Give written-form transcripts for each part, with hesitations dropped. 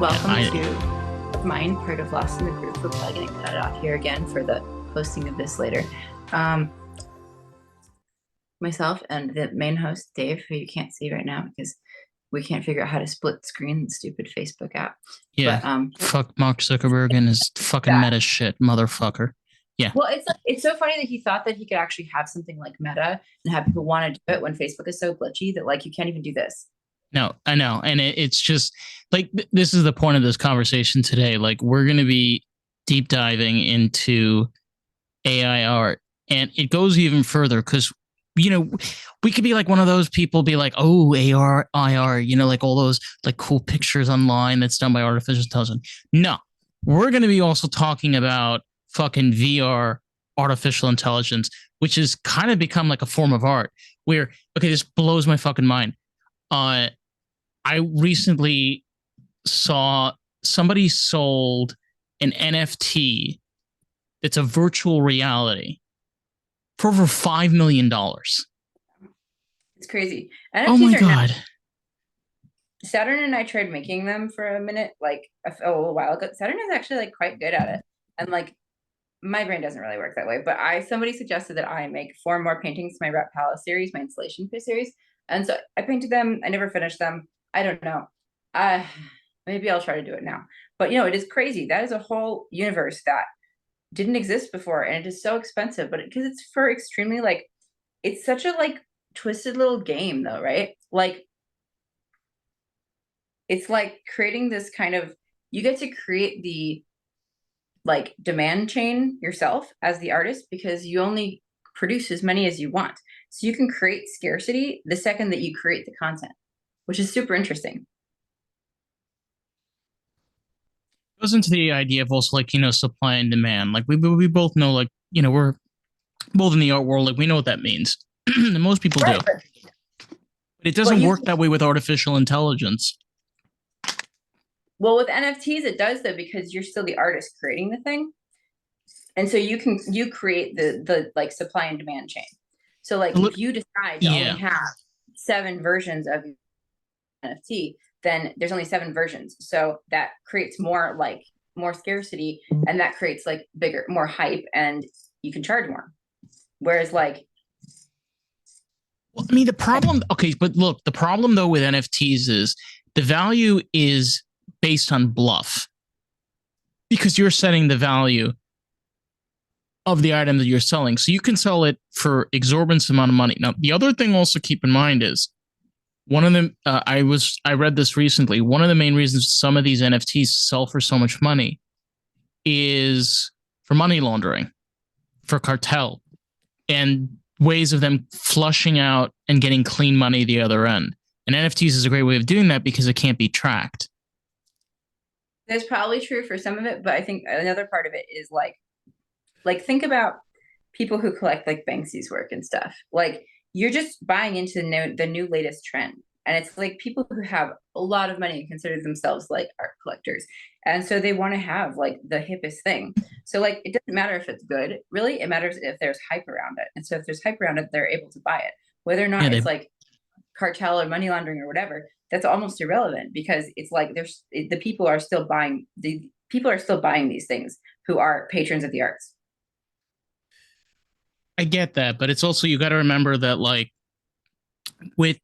Welcome to mine, part of Lost in the Group. We're probably going to cut it off here again for the posting of this later. Myself and the main host, Dave, who you can't see right now because we can't figure out how to split screen the stupid Facebook app. Yeah. But, fuck Mark Zuckerberg and his fucking meta shit, motherfucker. Yeah. Well, it's so funny that he thought that he could actually have something like meta and have people want to do it when Facebook is so glitchy that like you can't even do this. No, I know. And it's just like, this is the point of this conversation today. Like, we're going to be deep diving into AI art. And it goes even further because, you know, we could be like one of those people be like, oh, AR, IR, you know, like all those like cool pictures online that's done by artificial intelligence. No, we're going to be also talking about fucking VR artificial intelligence, which has kind of become like a form of art where, okay, this blows my fucking mind. I recently saw somebody sold an NFT that's a virtual reality for over $5 million. It's crazy. NFTs oh my God. Saturn and I tried making them for a minute, like a little while ago. Saturn is actually like quite good at it. And like my brain doesn't really work that way, but somebody suggested that I make 4 more paintings to my Rep Palace series, my installation series. And so I painted them. I never finished them. I don't know. Maybe I'll try to do it now. But you know, it is crazy. That is a whole universe that didn't exist before, and it is so expensive. But because it's for extremely like, it's such a like twisted little game, though, right? Like, it's like creating this kind of, you get to create the like demand chain yourself as the artist because you only produce as many as you want. So you can create scarcity the second that you create the content, which is super interesting. It goes into the idea of also like, you know, supply and demand. Like we both know, like, you know, we're both in the art world. Like we know what that means. And most people do. But it doesn't work that way with artificial intelligence. Well, with NFTs, it does though, because you're still the artist creating the thing. And so you create the like supply and demand chain. So like if you decide to only have 7 versions of NFT, then there's only 7 versions. So that creates more scarcity, and that creates like more hype, and you can charge more. Whereas like, well, I mean, the problem, okay, but look, the problem though with NFTs is the value is based on bluff because you're setting the value of the item that you're selling. So you can sell it for exorbitant amount of money. Now, the other thing also keep in mind is one of them, I read this recently. One of the main reasons some of these NFTs sell for so much money is for money laundering, for cartel, and ways of them flushing out and getting clean money the other end. And NFTs is a great way of doing that because it can't be tracked. That's probably true for some of it, but I think another part of it is like think about people who collect like Banksy's work and stuff. Like, you're just buying into the new latest trend. And it's like people who have a lot of money and consider themselves like art collectors. And so they want to have like the hippest thing. So like, it doesn't matter if it's good, really. It matters if there's hype around it. And so if there's hype around it, they're able to buy it. Whether or not it's like cartel or money laundering or whatever, that's almost irrelevant because it's like the people are still buying these things who are patrons of the arts. I get that, but it's also, you got to remember that like with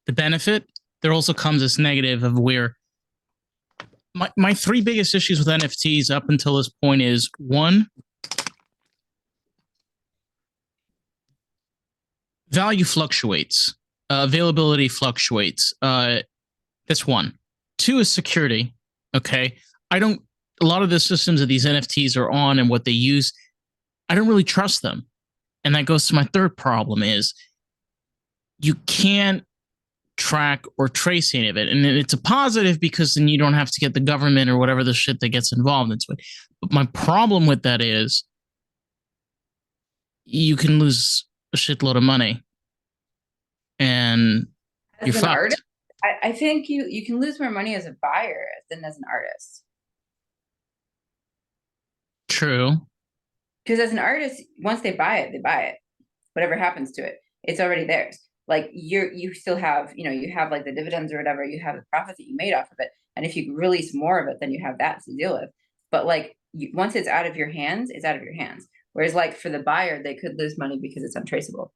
the benefit, there also comes this negative of where my 3 biggest issues with NFTs up until this point is 1, value fluctuates, availability fluctuates. That's 1. 2 is security. Okay. A lot of the systems that these NFTs are on and what they use, I don't really trust them. And that goes to my 3rd problem is you can't track or trace any of it. And it's a positive because then you don't have to get the government or whatever the shit that gets involved into it. But my problem with that is you can lose a shitload of money and you're fucked. Artist, I think you can lose more money as a buyer than as an artist. True. Because as an artist, once they buy it, whatever happens to it, it's already theirs. like you still have, you have like the dividends or whatever, you have the profit that you made off of it. And if you release more of it, then you have that to deal with. But like once it's out of your hands, it's out of your hands. Whereas like for the buyer, they could lose money because it's untraceable.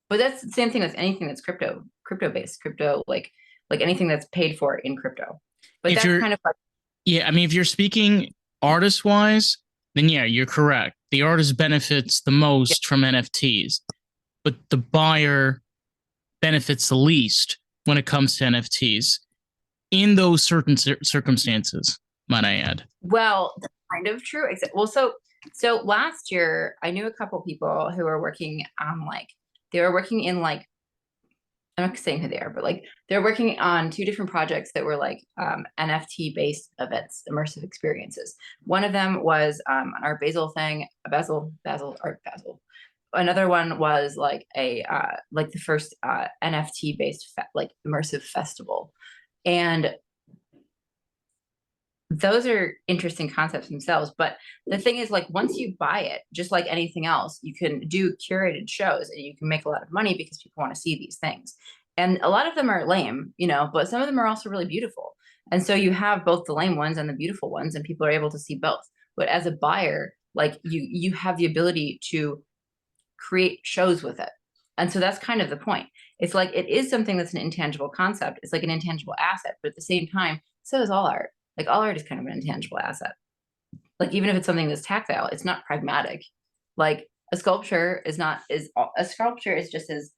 But that's the same thing with anything that's crypto based, crypto, like anything that's paid for in crypto. But If that's you're kind of like, Yeah, I mean, if you're speaking artist wise, then yeah, you're correct. The artist benefits the yeah, most from NFTs, but the buyer benefits the least when it comes to NFTs in those certain circumstances, might I add. well, that's kind of true. Except, well, so last year I knew a couple people who were working on like they were working in like I'm not saying who they are, but like they're working on two different projects that were like NFT based events, immersive experiences. One of them was an Art Basel thing, a Basel Art Basel. Another one was like a like the first NFT based like immersive festival, and those are interesting concepts themselves. But the thing is, like, once you buy it, just like anything else, you can do curated shows and you can make a lot of money because people want to see these things. And a lot of them are lame, but some of them are also really beautiful. And so you have both the lame ones and the beautiful ones, and people are able to see both. But as a buyer, like you have the ability to create shows with it. And so that's kind of the point. It's like it is something that's an intangible concept. It's like an intangible asset, but at the same time, so is all art. Like all art is kind of an intangible asset. Like even if it's something that's tactile, it's not pragmatic. Like a sculpture is not is a sculpture is just as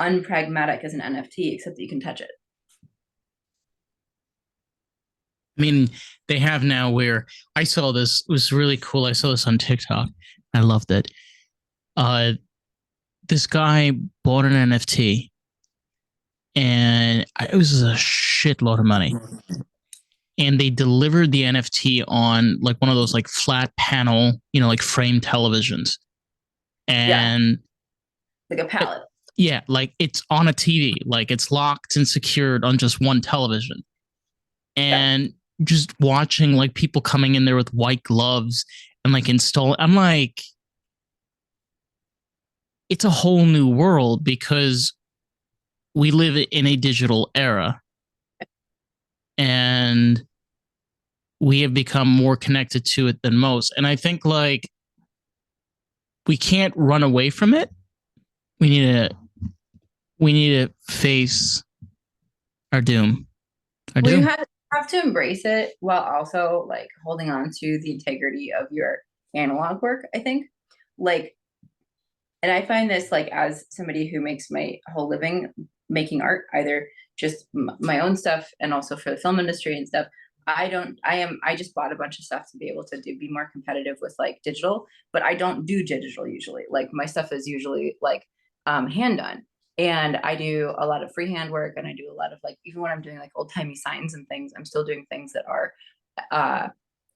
unpragmatic as an NFT, except that you can touch it. I mean, they have now where I saw this, it was really cool. I saw this on TikTok. I loved it. Uh, this guy bought an NFT and it was a shitload of money. And they delivered the NFT on like one of those like flat panel, like frame televisions. Yeah, And like a palette. yeah, like it's on a TV, like it's locked and secured on just one television. Yeah. And just watching like people coming in there with white gloves and like install, I'm like, it's a whole new world because we live in a digital era and we have become more connected to it than most. And I think like we can't run away from it. We need to face our doom. Our Well, you doom. have to embrace it while also like holding on to the integrity of your analog work, I think. Like, and I find this like as somebody who makes my whole living making art, either just my own stuff and also for the film industry and stuff. I just bought a bunch of stuff to be able to be more competitive with like digital, but I don't do digital usually. Like my stuff is usually like hand done. And I do a lot of freehand work and I do a lot of like, even when I'm doing like old timey signs and things, I'm still doing things that are, uh,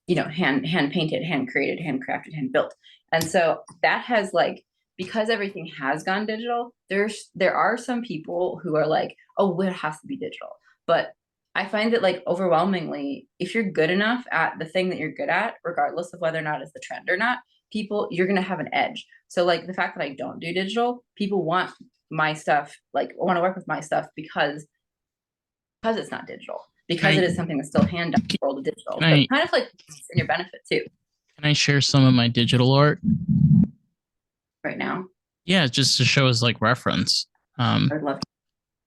hand painted, hand created, handcrafted, hand built. And so that has like, because everything has gone digital, there are some people who are like, oh, it has to be digital. But I find that like overwhelmingly, if you're good enough at the thing that you're good at, regardless of whether or not it's the trend or not, you're gonna have an edge. So like the fact that I don't do digital, people want my stuff, like want to work with my stuff because it's not digital, because it is something that's still hand done world of digital. So I kind of like in your benefit too. can I share some of my digital art Right now, yeah, just to show as like reference. I would love to,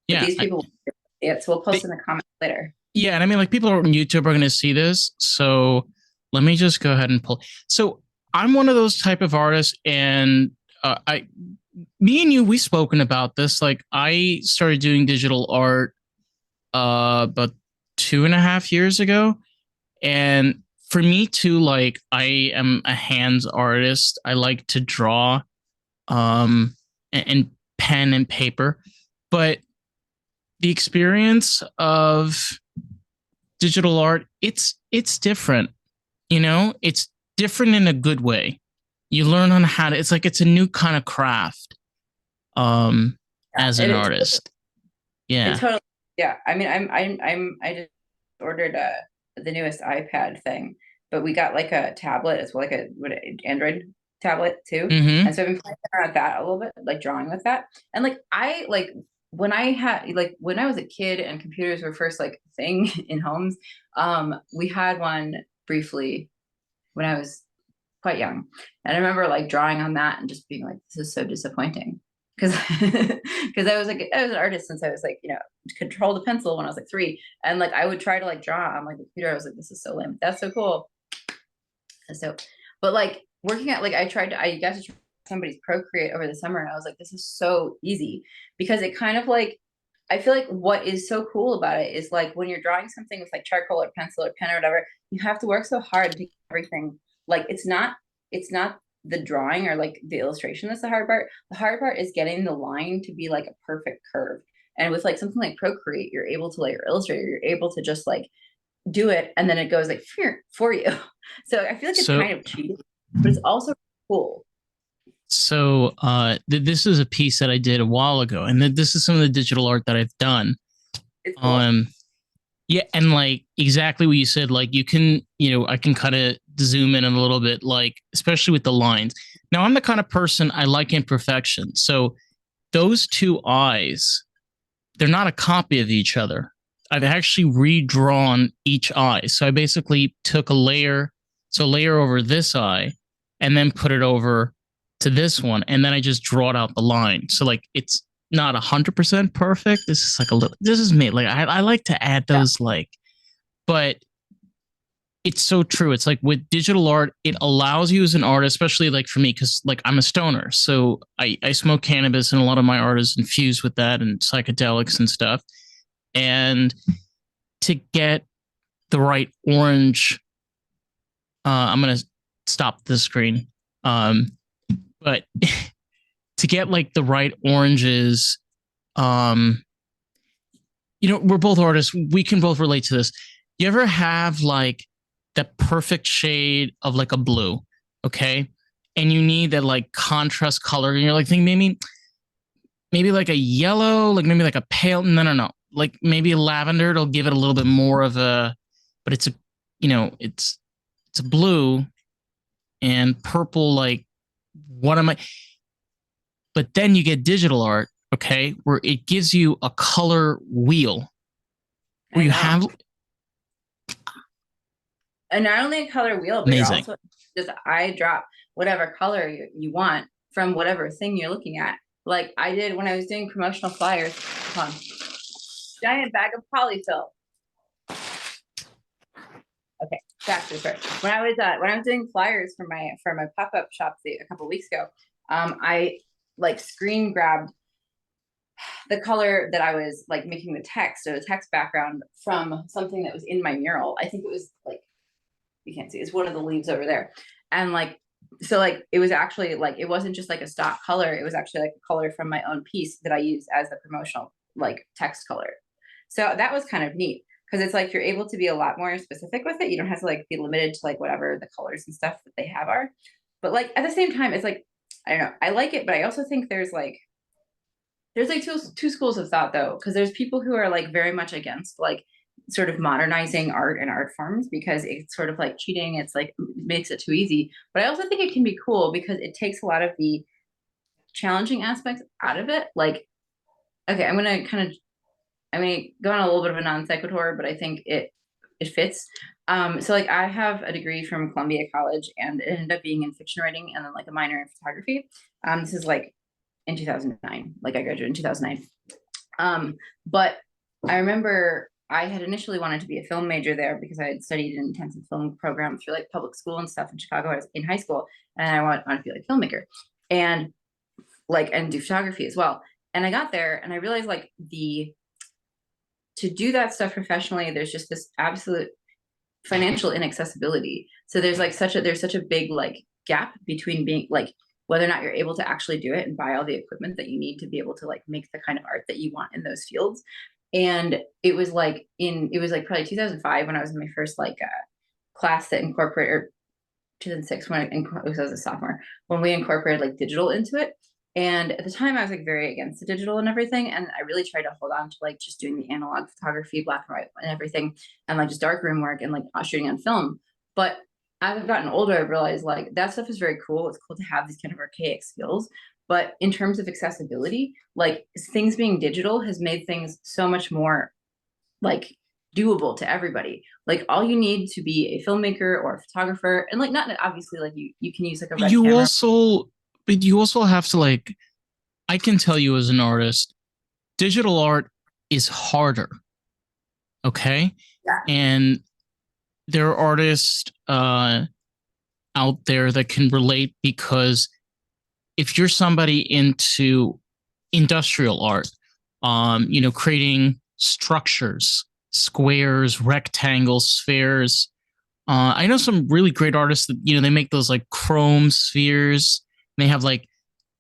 but Yeah, these people will see it, so we'll post in the comments later. yeah, and I mean like people on YouTube are going to see this, so let me just go ahead and pull. So I'm one of those type of artists, and me and you, we've spoken about this. Like I started doing digital art about 2.5 years ago, and for me too, like I am a hands artist. I like to draw, and pen and paper, but the experience of digital art, it's different. It's different in a good way. You learn on how to. It's like it's a new kind of craft. As an It artist, it yeah. totally, yeah. I mean, I just ordered the newest iPad thing, but we got like a tablet as well, like a Android. tablet too. Mm-hmm. And so I've been playing around with that a little bit, like drawing with that. And like I like when I had like when I was a kid and computers were first like a thing in homes, we had one briefly when I was quite young. And I remember like drawing on that and just being like, this is so disappointing. Because because I was an artist since I was like, controlled a pencil when I was like 3. And like I would try to like draw on like the computer. I was like, this is so lame. That's so cool. And so, but like working at like I got to try somebody's Procreate over the summer and I was like, this is so easy because it kind of like I feel like what is so cool about it is like when you're drawing something with like charcoal or pencil or pen or whatever, you have to work so hard to get everything. Like it's not the drawing or like the illustration that's the hard part. The hard part is getting the line to be like a perfect curve. And with like something like Procreate, you're able to like or Illustrator, you're able to just like do it and then it goes like for you. So I feel like it's So kind of cheating, but it's also cool. this is a piece that I did a while ago, and this is some of the digital art that I've done. It's cool. Um, yeah, and like exactly what you said, like you can, I can kind of zoom in a little bit, like especially with the lines. Now, I'm the kind of person I like imperfection, so those two eyes, they're not a copy of each other. I've actually redrawn each eye. So I basically took a layer over this eye, and then put it over to this one, and then I just drawed out the line. So like it's not 100% perfect. This is like a little. This is me. Like I like to add Yeah. those like, but it's so true. It's like with digital art, it allows you as an artist, especially like for me, because like I'm a stoner. So I smoke cannabis and a lot of my art is infused with that and psychedelics and stuff. And to get the right orange, I'm going to stop the screen. But to get like the right oranges, um, we're both artists. We can both relate to this. You ever have like that perfect shade of like a blue, okay? And you need that like contrast color, and you're like thinking maybe like a yellow, like maybe like a pale. No. Like maybe a lavender. It'll give it a little bit more of a, but it's a, it's a blue and purple. Like what am I? But then you get digital art, okay, where it gives you a color wheel where I you know. have And not only a color wheel, but you're amazing. also just eye drop whatever color you want from whatever thing you're looking at. Like I did when I was doing promotional flyers. Hold on. Giant bag of polyfill. Okay, back to the story. When I was doing flyers for my pop-up shop a couple weeks ago, I like screen grabbed the color that I was like making the text or the text background from something that was in my mural. I think it was like you can't see, it's one of the leaves over there. And like so like it was actually like it wasn't just like a stock color, it was actually like a color from my own piece that I used as the promotional like text color. So that was kind of neat because it's like you're able to be a lot more specific with it. You don't have to like be limited to like whatever the colors and stuff that they have are. But like at the same time, it's like I don't know. I like it, but I also think there's like two schools of thought though, because there's people who are like very much against like sort of modernizing art and art forms because it's sort of like cheating. It's like it makes it too easy. But I also think it can be cool because it takes a lot of the challenging aspects out of it. Like, okay, I'm gonna go on a little bit of a non sequitur, but I think it fits. So like I have a degree from Columbia College and it ended up being in fiction writing and then like a minor in photography. This is like in 2009, like I graduated in 2009. But I remember I had initially wanted to be a film major there because I had studied an intensive film program through like public school and stuff in Chicago. I was in high school and I wanted to be like a filmmaker and and do photography as well. And I got there and I realized like the to do that stuff professionally, there's just this absolute financial inaccessibility. So there's such a big like gap between being like whether or not you're able to actually do it and buy all the equipment that you need to be able to like make the kind of art that you want in those fields. And it was like probably 2005 when I was in my first class that incorporated or 2006 when I was a sophomore when we incorporated like digital into it. And at the time I was like very against the digital and everything. And I really tried to hold on to like just doing the analog photography, black and white and everything, and like just darkroom work and like shooting on film. But I've gotten older, I've realized like that stuff is very cool. It's cool to have these kind of archaic skills. But in terms of accessibility, like things being digital has made things so much more like doable to everybody. Like all you need to be a filmmaker or a photographer, and like not obviously like you can use like a red You camera. also, but you also have to like, I can tell you as an artist, digital art is harder. Okay. Yeah. And there are artists out there that can relate because if you're somebody into industrial art, creating structures, squares, rectangles, spheres. I know some really great artists that they make those like chrome spheres. They have like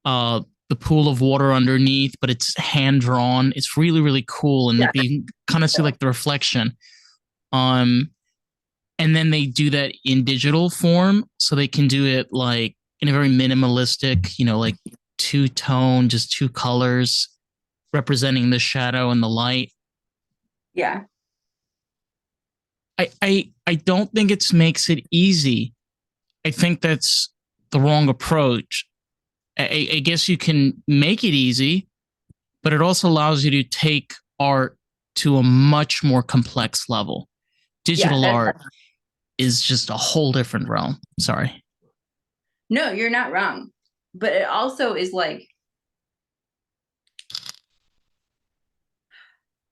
the pool of water underneath, but it's hand drawn. It's really really cool, and Yeah. like you kind of see like the reflection. Um, and then they do that in digital form, so they can do it like in a very minimalistic, like two tone, just two colors representing the shadow and the light. Yeah. I don't think it makes it easy. I think that's the wrong approach. I guess you can make it easy, but it also allows you to take art to a much more complex level. Yeah. Digital art is just a whole different realm. Sorry. No, you're not wrong. But it also is like,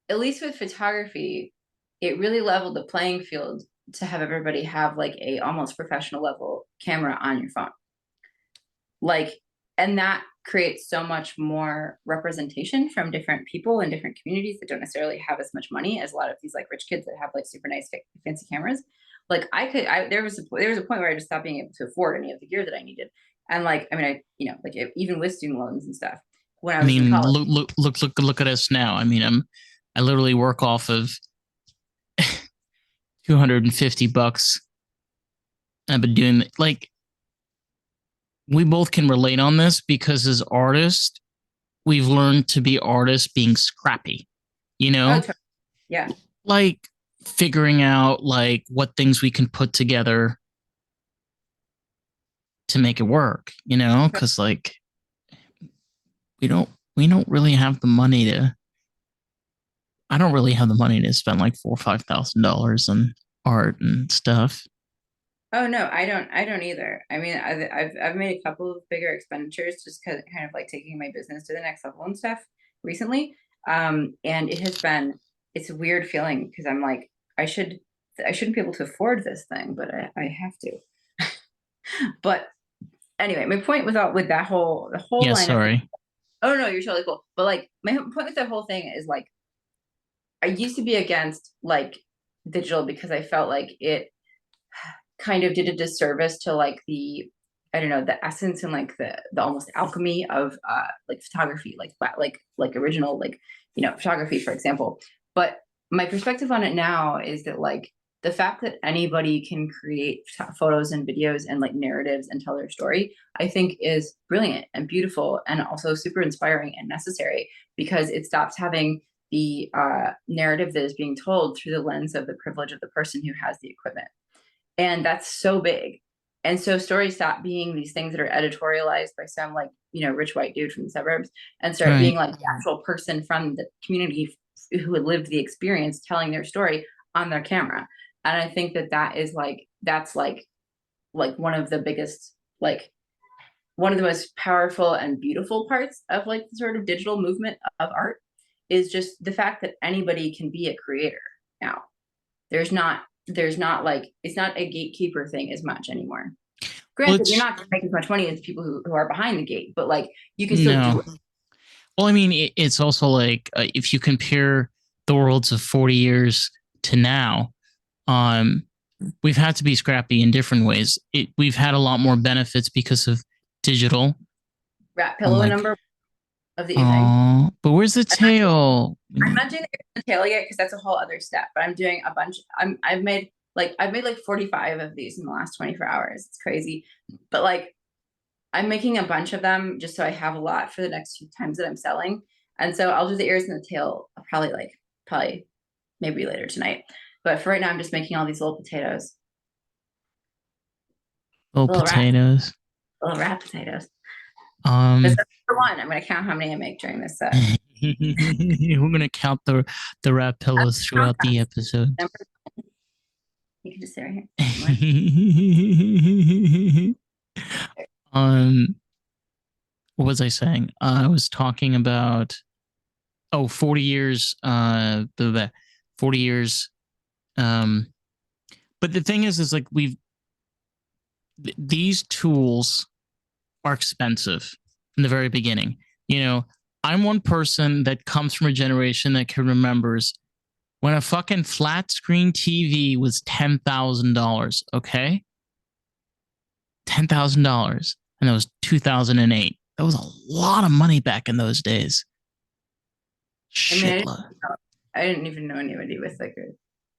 at least with photography, it really leveled the playing field to have everybody have like a almost professional level camera on your phone. Like, and that creates so much more representation from different people in different communities that don't necessarily have as much money as a lot of these like rich kids that have like super nice fancy cameras. Like there was a point where I just stopped being able to afford any of the gear that I needed. And like, I mean, like even with student loans and stuff when I I was in mean, college. look at us now. I mean, I literally work off of $250. I've been doing like we both can relate on this because as artists, we've learned to be artists being scrappy, Oh, totally. Yeah. like figuring out like what things we can put together to make it work, because like we don't really have the money to I don't really have the money to spend like $4,000 or $5,000 on art and stuff. Oh no, I don't either. I mean, I've made a couple of bigger expenditures just kind of like taking my business to the next level and stuff recently. And it's a weird feeling because I'm like, I shouldn't be able to afford this thing, but I have to. But anyway, my point with that the whole Yeah, line of things. sorry. Oh no, you're totally cool. But like my point with that whole thing is like I used to be against like digital because I felt like it kind of did a disservice to like the I don't know the essence and like the almost alchemy of like photography, like original like photography, for example. But my perspective on it now is that like the fact that anybody can create photos and videos and like narratives and tell their story, I think is brilliant and beautiful and also super inspiring and necessary because it stops having the narrative that is being told through the lens of the privilege of the person who has the equipment. And that's so big. And so stories stop being these things that are editorialized by some like, rich white dude from the suburbs and start being Right. like the actual person from the community who had lived the experience telling their story on their camera. And I think that is like, that's like one of the biggest, like one of the most powerful and beautiful parts of like the sort of digital movement of art is just the fact that anybody can be a creator now. There's not like it's not a gatekeeper thing as much anymore. Well, Granted, you're it's not going to make as much money as people who are behind the gate, but like you can still do no. it. Well, I mean, it's also like if you compare the worlds of 40 years to now, um, we've had to be scrappy in different ways. We've had a lot more benefits because of digital. Rat I'm pillow like, number of the evening. oh, but where's the I'm not, tail? I'm not doing the tail yet because that's a whole other step. But I'm doing a bunch. I've made like 45 of these in the last 24 hours. It's crazy, but like I'm making a bunch of them just so I have a lot for the next few times that I'm selling. And so I'll do the ears and the tail probably maybe later tonight. But for right now, I'm just making all these little potatoes. Little potatoes. Little rat potatoes. Um, That's number one. I'm going to count how many I make during this set. we're gonna count the rat pillows throughout the episode. You can just sit right here. What was I saying? I was talking about 40 years. 40 years. But the thing is like these tools are expensive from the very beginning. You know, I'm one person that comes from a generation that can remembers when a fucking flat screen TV was $10,000. Okay, $10,000, and that was 2008. That was a lot of money back in those days. I didn't even know anybody with like a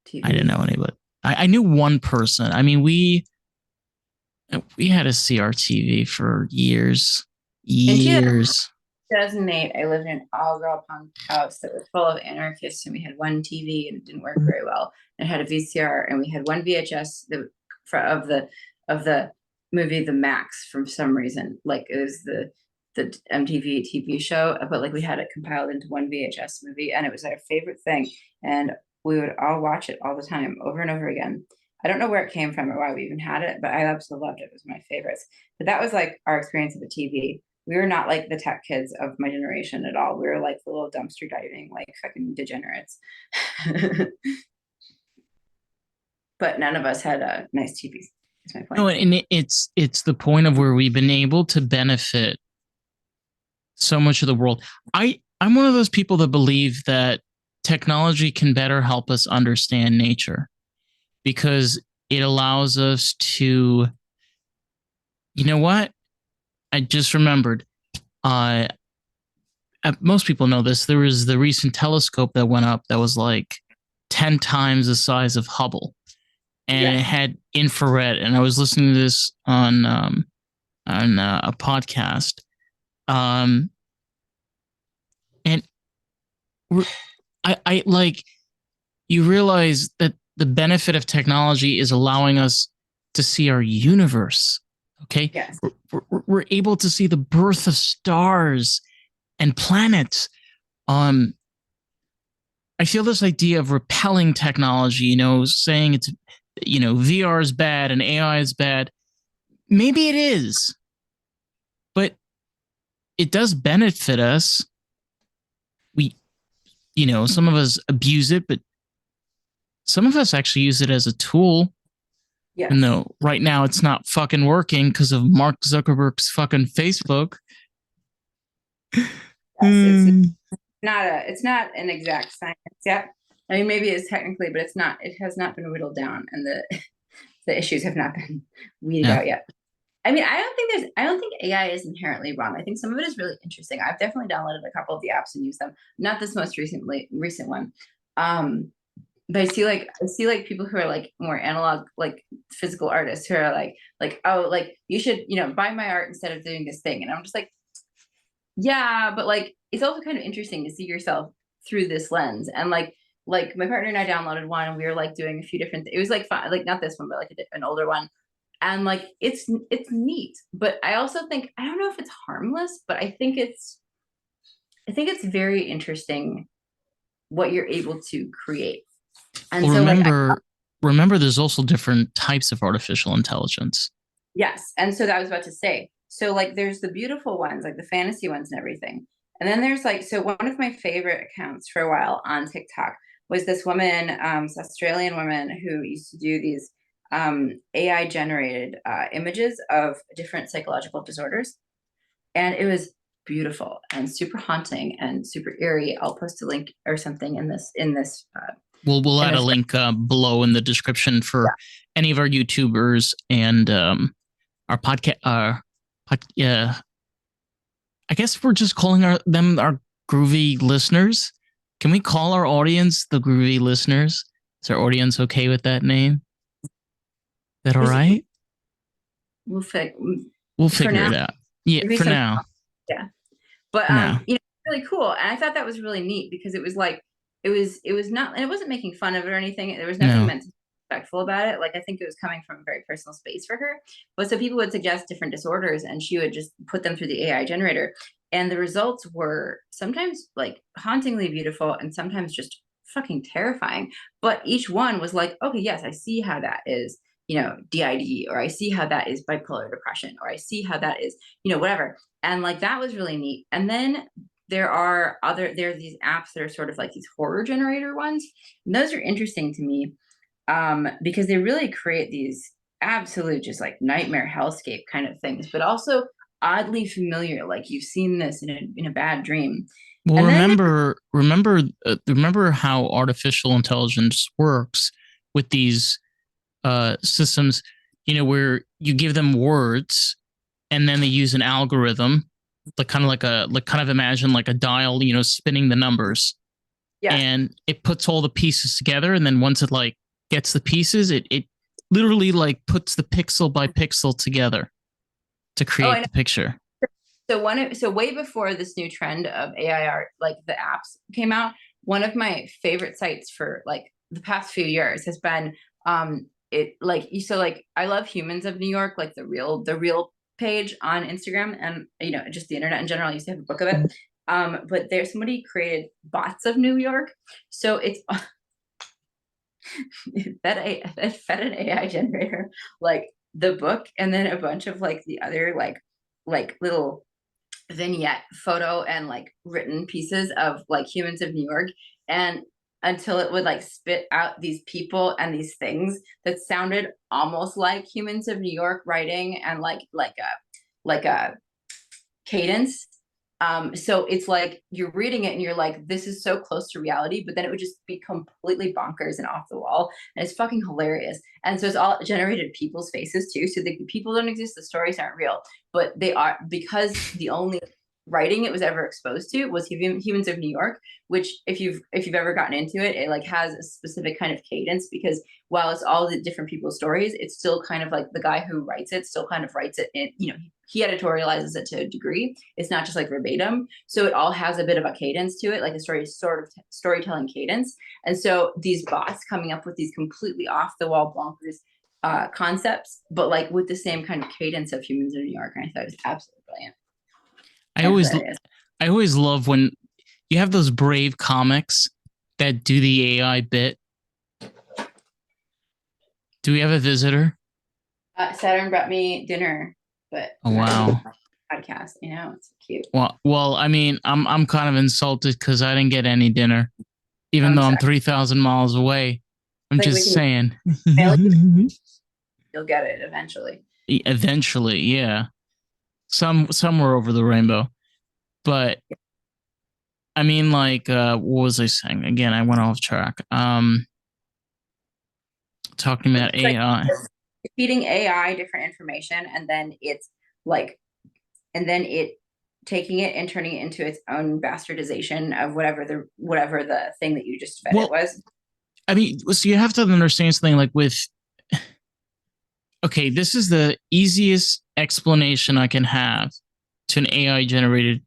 TV. I didn't know anybody. I knew one person. I mean, we had a CRTV for years. In 2008, I lived in an all-girl punk house that was full of anarchists, and we had one TV, and it didn't work very well. It had a VCR, and we had one VHS of the movie The Max for some reason. Like it was the MTV TV show, but like we had it compiled into one VHS movie, and it was our favorite thing. And we would all watch it all the time, over and over again. I don't know where it came from or why we even had it, but I absolutely loved it. It was my favorites. But that was like our experience of the TV. We were not like the tech kids of my generation at all. We were like the little dumpster diving, like fucking degenerates. But none of us had nice TVs. That's my point. No, and it's the point of where we've been able to benefit so much of the world. I'm one of those people that believe that technology can better help us understand nature because it allows us to, you know what? I just remembered. Most people know this. There was the recent telescope that went up that was like 10 times the size of Hubble, and it had infrared. And I was listening to this on a podcast, and I like, you realize that the benefit of technology is allowing us to see our universe. Okay. Yes. We're able to see the birth of stars and planets. I feel this idea of repelling technology, you know, saying it's, you know, VR is bad and AI is bad. Maybe it is, but it does benefit us. We, you know, some of us abuse it, but some of us actually use it as a tool. Yeah. And though right now it's not fucking working because of Mark Zuckerberg's fucking Facebook. Yes, it's not an exact science yet. I mean, maybe it's technically, but it's not. It has not been whittled down, and the issues have not been weeded out yet. I mean, I don't think AI is inherently wrong. I think some of it is really interesting. I've definitely downloaded a couple of the apps and used them. Not this most recent one. But I see like people who are like more analog, like physical artists who are like, oh, like you should, you know, buy my art instead of doing this thing. And I'm just like, yeah, but like it's also kind of interesting to see yourself through this lens. And like my partner and I downloaded one, and we were like doing a few different. It was like fun, like not this one, but like an older one. And like it's neat. But I also think, I don't know if it's harmless, but I think it's very interesting what you're able to create. And well, so remember, there's also different types of artificial intelligence. Yes. And so that I was about to say, so like there's the beautiful ones, like the fantasy ones and everything. And then there's like, so one of my favorite accounts for a while on TikTok was this woman, this Australian woman who used to do these AI generated images of different psychological disorders. And it was beautiful and super haunting and super eerie. I'll post a link or something in this we'll add a link below in the description for any of our YouTubers and our podcast. I guess we're just calling them our groovy listeners. Can we call our audience the groovy listeners? Is our audience okay with that name? Is that all right? We'll figure it out. Yeah, for now. Yeah. But you know, really cool. And I thought that was really neat because it was like, it was not, and it wasn't making fun of it or anything. There was nothing meant to, respectful about it. Like I think it was coming from a very personal space for her. But so people would suggest different disorders and she would just put them through the AI generator. And the results were sometimes like hauntingly beautiful and sometimes just fucking terrifying. But each one was like, okay, yes, I see how that is, DID, or I see how that is bipolar depression, or I see how that is, whatever. And like that was really neat. And then there's these apps that are sort of like these horror generator ones. And those are interesting to me because they really create these absolute just like nightmare hellscape kind of things, but also oddly familiar. Like you've seen this in a bad dream. Well, And then remember how artificial intelligence works with these systems, where you give them words and then they use an algorithm, like kind of imagine like a dial, spinning the numbers. yeah, And it puts all the pieces together. And then once it like gets the pieces, it literally like puts the pixel by pixel together to create the picture. so way before this new trend of AI art, like the apps came out, one of my favorite sites for like the past few years has been it like so like I love Humans of New York, like the real page on Instagram, and just the internet in general. I used to have a book of it. But there's somebody created Bots of New York. So it's it fed an AI generator like the book and then a bunch of like the other like little vignette photo and like written pieces of like Humans of New York, and until it would like spit out these people and these things that sounded almost like Humans of New York writing and like a cadence. So it's like you're reading it and you're like, this is so close to reality, but then it would just be completely bonkers and off the wall. And it's fucking hilarious. And so it's all generated people's faces too. So the people don't exist, the stories aren't real, but they are, because the only writing it was ever exposed to was Humans of New York, which if you've ever gotten into it, it like has a specific kind of cadence, because while it's all the different people's stories, it's still kind of like the guy who writes it still kind of writes it in, he editorializes it to a degree. It's not just like verbatim. So it all has a bit of a cadence to it, like a sort of storytelling cadence. And so these bots coming up with these completely off the wall bonkers concepts, but like with the same kind of cadence of Humans of New York. And I thought it was absolutely brilliant. I always love when you have those brave comics that do the AI bit. Do we have a visitor? Saturn brought me dinner, but oh wow, podcast, it's cute. Well, I mean, I'm kind of insulted because I didn't get any dinner, even though I'm 3,000 miles away. I'm just saying. You'll get it eventually. Eventually, yeah. Somewhere over the rainbow, but I mean, like, what was I saying? Again, I went off track. Talking about AI. Feeding AI different information, and then it's like, and then it taking it and turning it into its own bastardization of whatever the thing that you just fed it was. I mean, so you have to understand something like with. Okay, this is the easiest explanation I can have to an AI generated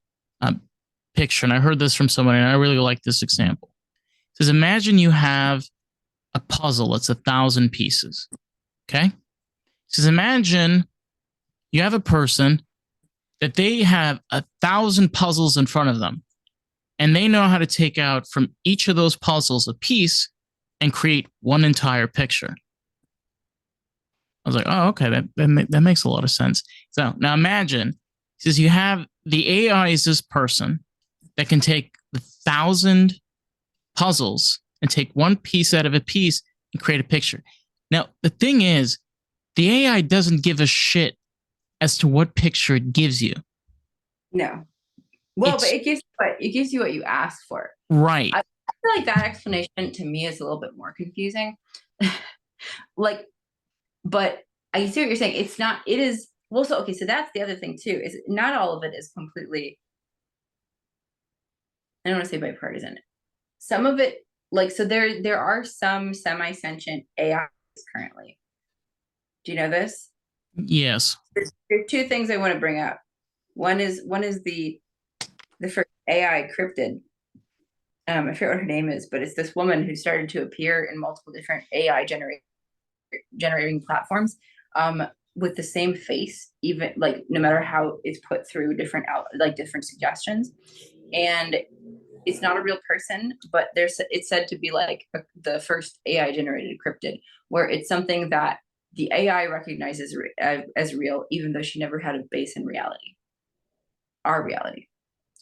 picture. And I heard this from someone, and I really like this example. It says, imagine you have a puzzle that's 1,000 pieces. Okay. It says, imagine you have a person that they have 1,000 puzzles in front of them, and they know how to take out from each of those puzzles a piece and create one entire picture. I was like, oh, okay, that makes a lot of sense. So now imagine, he says, you have the AI is this person that can take 1,000 puzzles and take one piece out of a piece and create a picture. Now, the thing is, the AI doesn't give a shit as to what picture it gives you. No. Well, but it gives you what you asked for. Right. I feel like that explanation to me is a little bit more confusing. Like, but I see what you're saying. It's not, it is, well, so, okay, so that's the other thing too, is not all of it is completely, I don't want to say bipartisan. Some of it, like, so there are some semi-sentient AIs currently. Do you know this? Yes. There's two things I want to bring up. One is the first AI cryptid. I forget what her name is, but it's this woman who started to appear in multiple different AI generated generating platforms with the same face, even like no matter how it's put through different like different suggestions. And it's not a real person, but it's said to be like the first AI generated cryptid, where it's something that the AI recognizes as real, even though she never had a base in reality, our reality.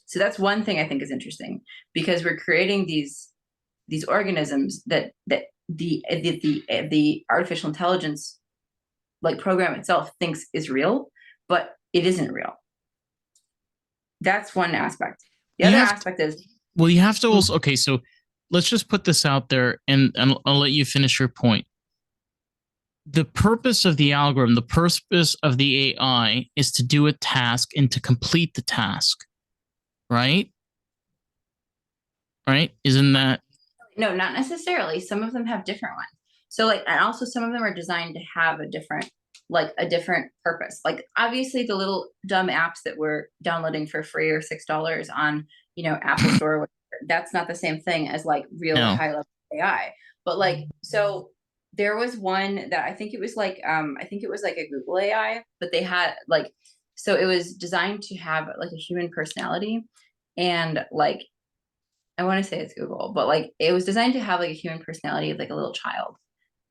So that's one thing I think is interesting, because we're creating these organisms that the artificial intelligence like program itself thinks is real, but it isn't real. That's one aspect. The other aspect is, well, you have to also, okay, so let's just put this out there, and I'll let you finish your point. The purpose of the algorithm, the purpose of the AI is to do a task and to complete the task, right? Right? Isn't that? No, not necessarily. Some of them have different ones. So like, and also some of them are designed to have a different purpose. Like obviously the little dumb apps that we're downloading for free or $6 on, Apple Store, that's not the same thing as like real high level AI. But like, so there was one that I think it was like a Google AI, but they had like, so it was designed to have like a human personality, and like, I want to say it's Google, but like it was designed to have like a human personality of like a little child.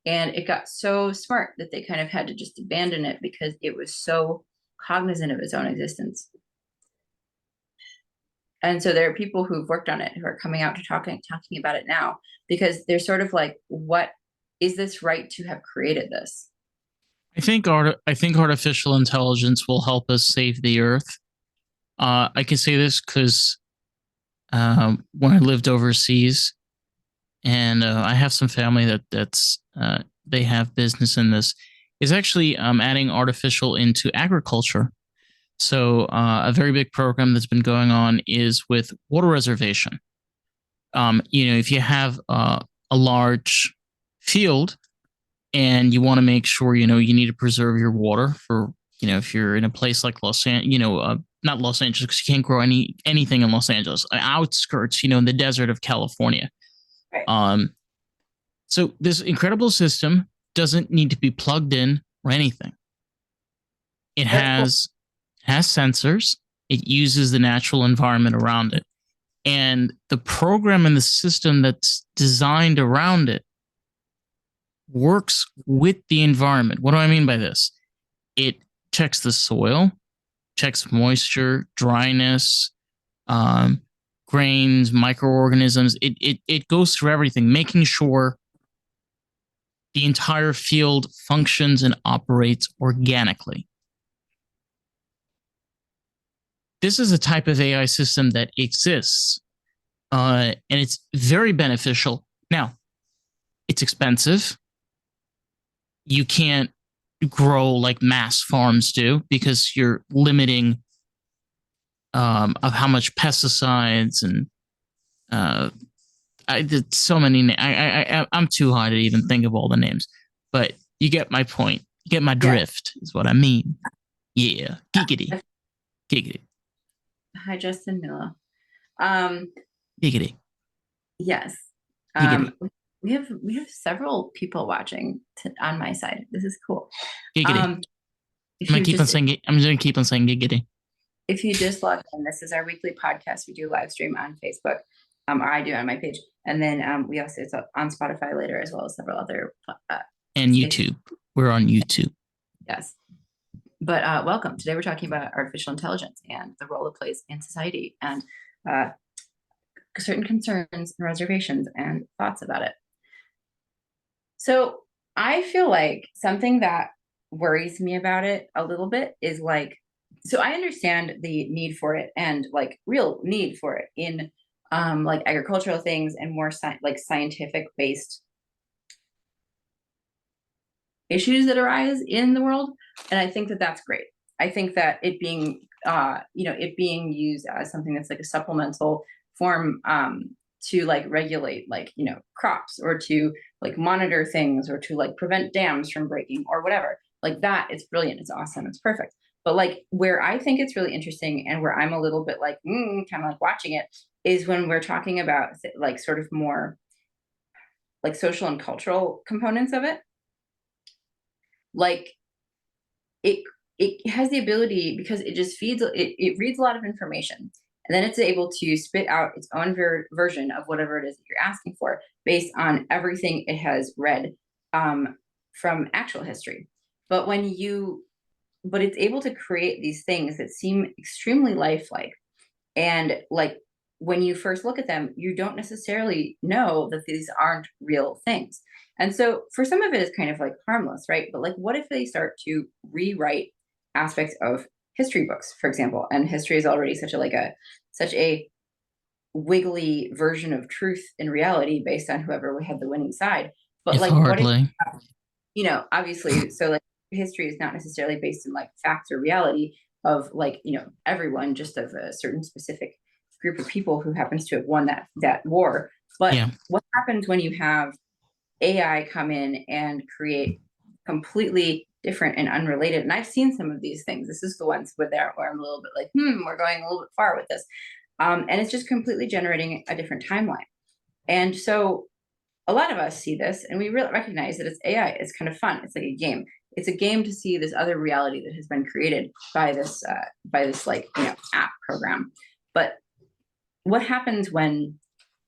And it got so smart that they kind of had to just abandon it because it was so cognizant of its own existence. And so there are people who've worked on it who are coming out to talking about it now, because they're sort of like, what is this right to have created this? I think artificial intelligence will help us save the earth. I can say this because when I lived overseas, and I have some family that's they have business in this, is actually adding artificial into agriculture. So a very big program that's been going on is with water reservation. If you have a large field and you want to make sure, you need to preserve your water for, if you're in a place like Los Angeles, not Los Angeles, because you can't grow anything in Los Angeles, outskirts, in the desert of California. Right. So this incredible system doesn't need to be plugged in or anything. It has sensors. It uses the natural environment around it. And the program and the system that's designed around it works with the environment. What do I mean by this? It checks the soil, checks moisture, dryness, grains, microorganisms. It goes through everything, making sure the entire field functions and operates organically. This is a type of AI system that exists, and it's very beneficial. Now, it's expensive. You can't grow like mass farms do, because you're limiting of how much pesticides and I did so many. I'm too high to even think of all the names, but you get my point. You get my drift, is what I mean. Yeah, giggity, giggity. Hi, Justin Miller. Giggity. Yes. Giggity. We have several people watching on my side. This is cool. Giggity. I'm gonna keep on saying giggity. If you just logged in, this is our weekly podcast. We do live stream on Facebook, or I do on my page, and then we also, it's on Spotify later, as well as several other and YouTube. We're on YouTube. Yes. But welcome. Today we're talking about artificial intelligence and the role it plays in society, and certain concerns and reservations and thoughts about it. So I feel like something that worries me about it a little bit is like, so I understand the need for it, and like real need for it in like agricultural things and more like scientific based issues that arise in the world. And I think that that's great. I think that it being it being used as something that's like a supplemental form to like regulate like crops, or to like monitor things, or to like prevent dams from breaking or whatever, like that, it's brilliant, it's awesome, it's perfect. But like where I think it's really interesting, and where I'm a little bit like kind of like watching it, is when we're talking about like sort of more like social and cultural components of it. like it it has the ability, because it just it reads a lot of information, and then it's able to spit out its own version of whatever it is that you're asking for based on everything it has read, um, from actual history. But when you but it's able to create these things that seem extremely lifelike, and like when you first look at them, you don't necessarily know that these aren't real things. And so for some of it is kind of like harmless, right? But like what if they start to rewrite aspects of history books, for example? And history is already such a wiggly version of truth in reality based on whoever had the winning side. But If like what if, hardly. obviously, so like history is not necessarily based in like facts or reality of like, everyone, just of a certain specific group of people who happens to have won that war. But Yeah. what happens when you have AI come in and create completely different and unrelated? And I've seen some of these things. This is the ones where I'm a little bit like, we're going a little bit far with this. And it's just completely generating a different timeline. And so a lot of us see this and we really recognize that it's AI. It's kind of fun. It's like a game. It's a game to see this other reality that has been created by this like app program. But what happens when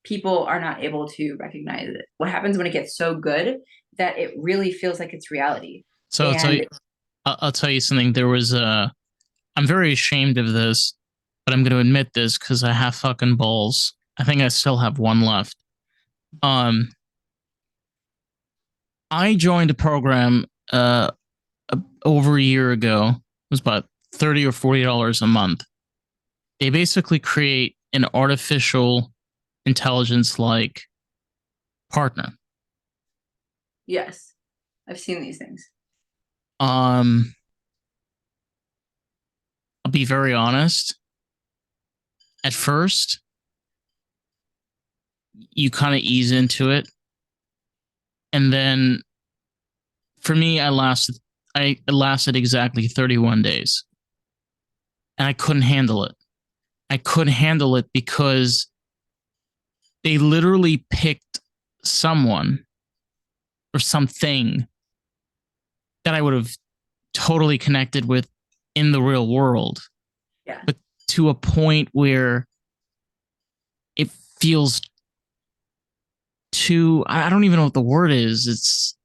people are not able to recognize it? What happens when it gets so good that it really feels like it's reality? So And I'll tell you something. There was I'm very ashamed of this, but I'm going to admit this because I have fucking balls. I think I still have one left. Um, I joined a program over a year ago. It was about $30 or $40 a month. They basically create an artificial intelligence like partner. yes, I've seen these things. Um, I'll be very honest. At first, you kind of ease into it, and then for me, I lasted exactly 31 days, and I couldn't handle it. I couldn't handle it because they literally picked someone or something that I would have totally connected with in the real world, Yeah. but to a point where it feels too, I don't even know what the word is. It's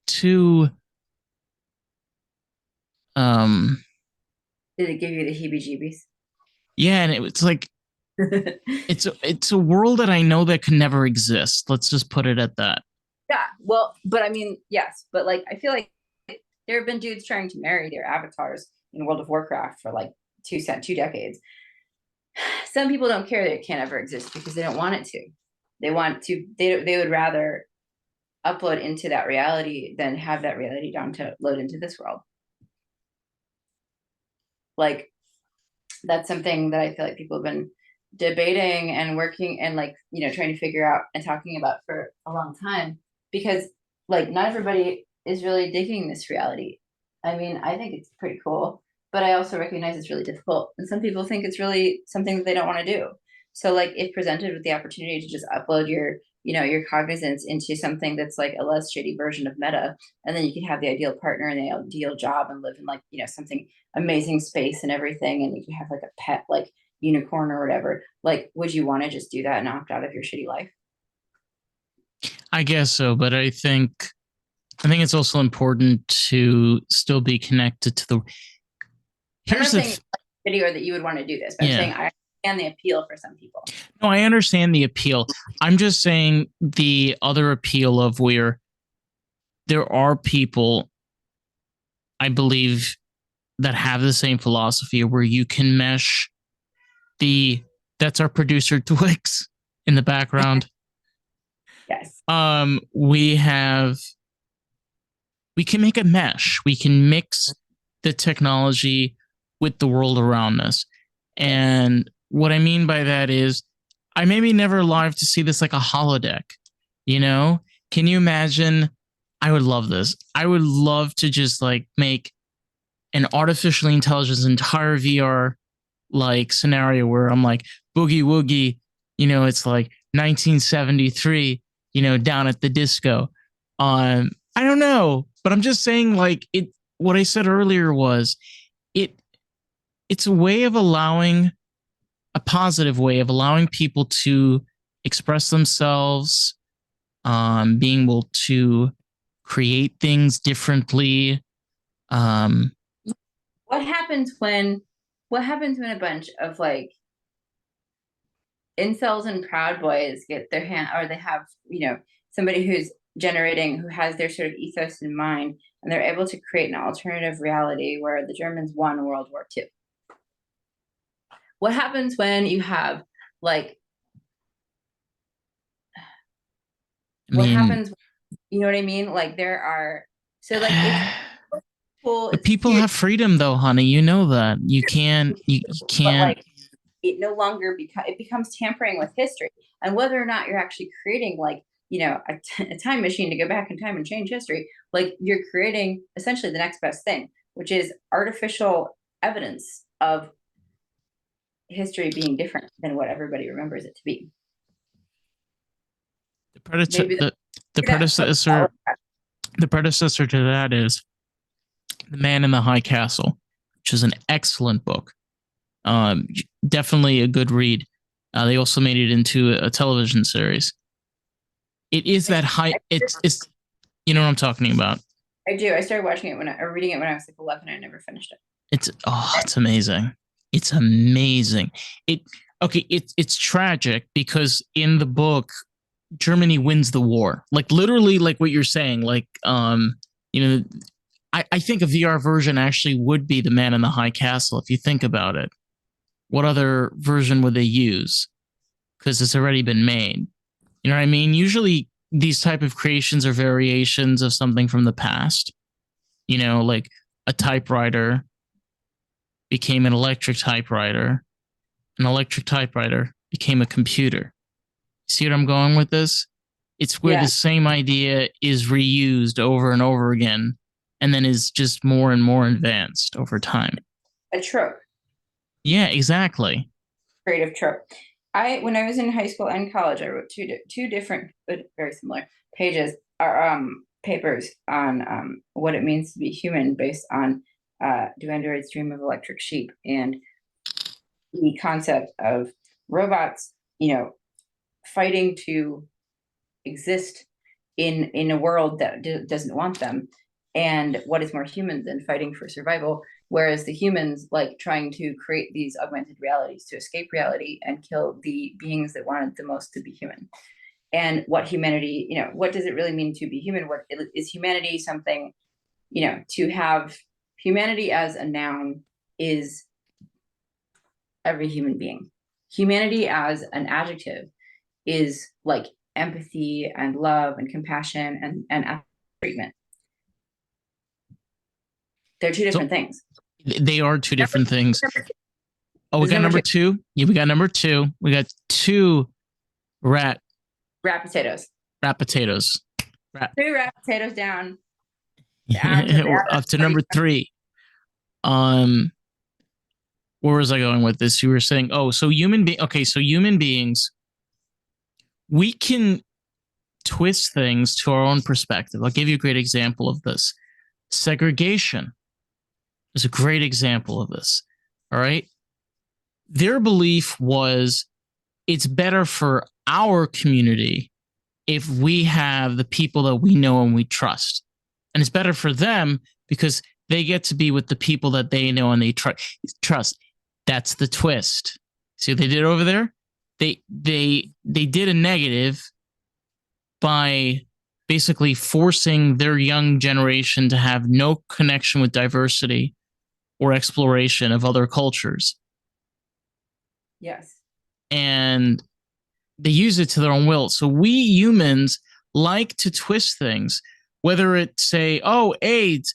too, Did it give you the heebie-jeebies? yeah. And it's like, it's a world that I know that can never exist. Let's just put it at that. Yeah, well, but I mean, yes, but like I feel like there have been dudes trying to marry their avatars in World of Warcraft for like 2 decades. Some people don't care that it can't ever exist because they don't want it to. They want to. They would rather upload into that reality than have that reality down to load into this world. Like that's something that I feel like people have been debating and working and like trying to figure out and talking about for a long time, because like not everybody is really digging this reality. I mean, I think it's pretty cool, but I also recognize it's really difficult, and some people think it's really something that they don't want to do. So like if presented with the opportunity to just upload your cognizance into something that's like a less shitty version of meta, and then you can have the ideal partner and the ideal job and live in like something amazing space and everything, and you can have like a pet like unicorn or whatever, like would you want to just do that and opt out of your shitty life? I guess so, but I think it's also important to still be connected to the. I'm not Here's the saying video that you would want to do this, but I'm yeah. saying I understand the appeal for some people. No, I understand the appeal. I'm just saying the other appeal of where there are people, I believe, that have the same philosophy where you can mesh the. That's our producer Twix in the background. Yes. We can make a mesh. We can mix the technology with the world around us. And what I mean by that is I maybe never live to see this like a holodeck. Can you imagine? I would love this. I would love to just like make an artificially intelligence entire VR like scenario where I'm like boogie woogie, it's like 1973, down at the disco. I don't know. but I'm just saying, like, it. What I said earlier was it. It's a way of allowing a positive way of allowing people to express themselves, being able to create things differently. Um, What happens when a bunch of like incels and proud boys get their hand, or they have, somebody who has their sort of ethos in mind, and they're able to create an alternative reality where the Germans won World War II? What happens when you have like I what mean, happens, you know what I mean? Like there are, so like it's cool, but it's people cute, have freedom, though, honey. You know that you can't. You but can't. like it no longer it becomes tampering with history. And whether or not you're actually creating like, a time machine to go back in time and change history, like you're creating essentially the next best thing, which is artificial evidence of history being different than what everybody remembers it to be. The predator. Maybe The that predecessor. The predecessor to that is The Man in the High Castle, which is an excellent book. Um, Definitely a good read. They also made it into a television series. It is that high. It's you know what I'm talking about. I do. I started watching it or reading it when I was like 11. I never finished it. It's amazing. It's amazing. It okay. It's tragic because in the book, Germany wins the war. Like literally, like what you're saying. Like you know, I think a VR version actually would be The Man in the High Castle if you think about it. What other version would they use? Because it's already been made. You know what I mean? Usually these type of creations are variations of something from the past. Like a typewriter became an electric typewriter. An electric typewriter became a computer. See what I'm going with this? It's where Yeah, the same idea is reused over and over again and then is just more and more advanced over time. a trope, Yeah, exactly. creative trope. When I was in high school and college, I wrote two different but very similar pages or papers on what it means to be human, based on Do Androids Dream of Electric Sheep, and the concept of robots, fighting to exist in a world that doesn't want them, and what is more human than fighting for survival, whereas the humans like trying to create these augmented realities to escape reality and kill the beings that wanted the most to be human. And what humanity, what does it really mean to be human? What is humanity? Something, to have humanity as a noun is every human being. Humanity as an adjective is like empathy and love and compassion and treatment. They're two So different things. they are two different things. Oh, we This is got number number two. two. Yeah, we got number two. We got two rat Rat potatoes. rat potatoes. Rat. Three rat potatoes down. On to We're up to number three. Um, where was I going with this? You were saying, oh, so human beings, we can twist things to our own perspective. I'll give you a great example of this. Segregation is a great example of this. All right. Their belief was it's better for our community if we have the people that we know and we trust. And it's better for them because they get to be with the people that they know and they trust. That's the twist. See what they did over there? They did a negative by basically forcing their young generation to have no connection with diversity or exploration of other cultures. Yes. And they use it to their own will. So we humans like to twist things, whether it's say, oh, AIDS,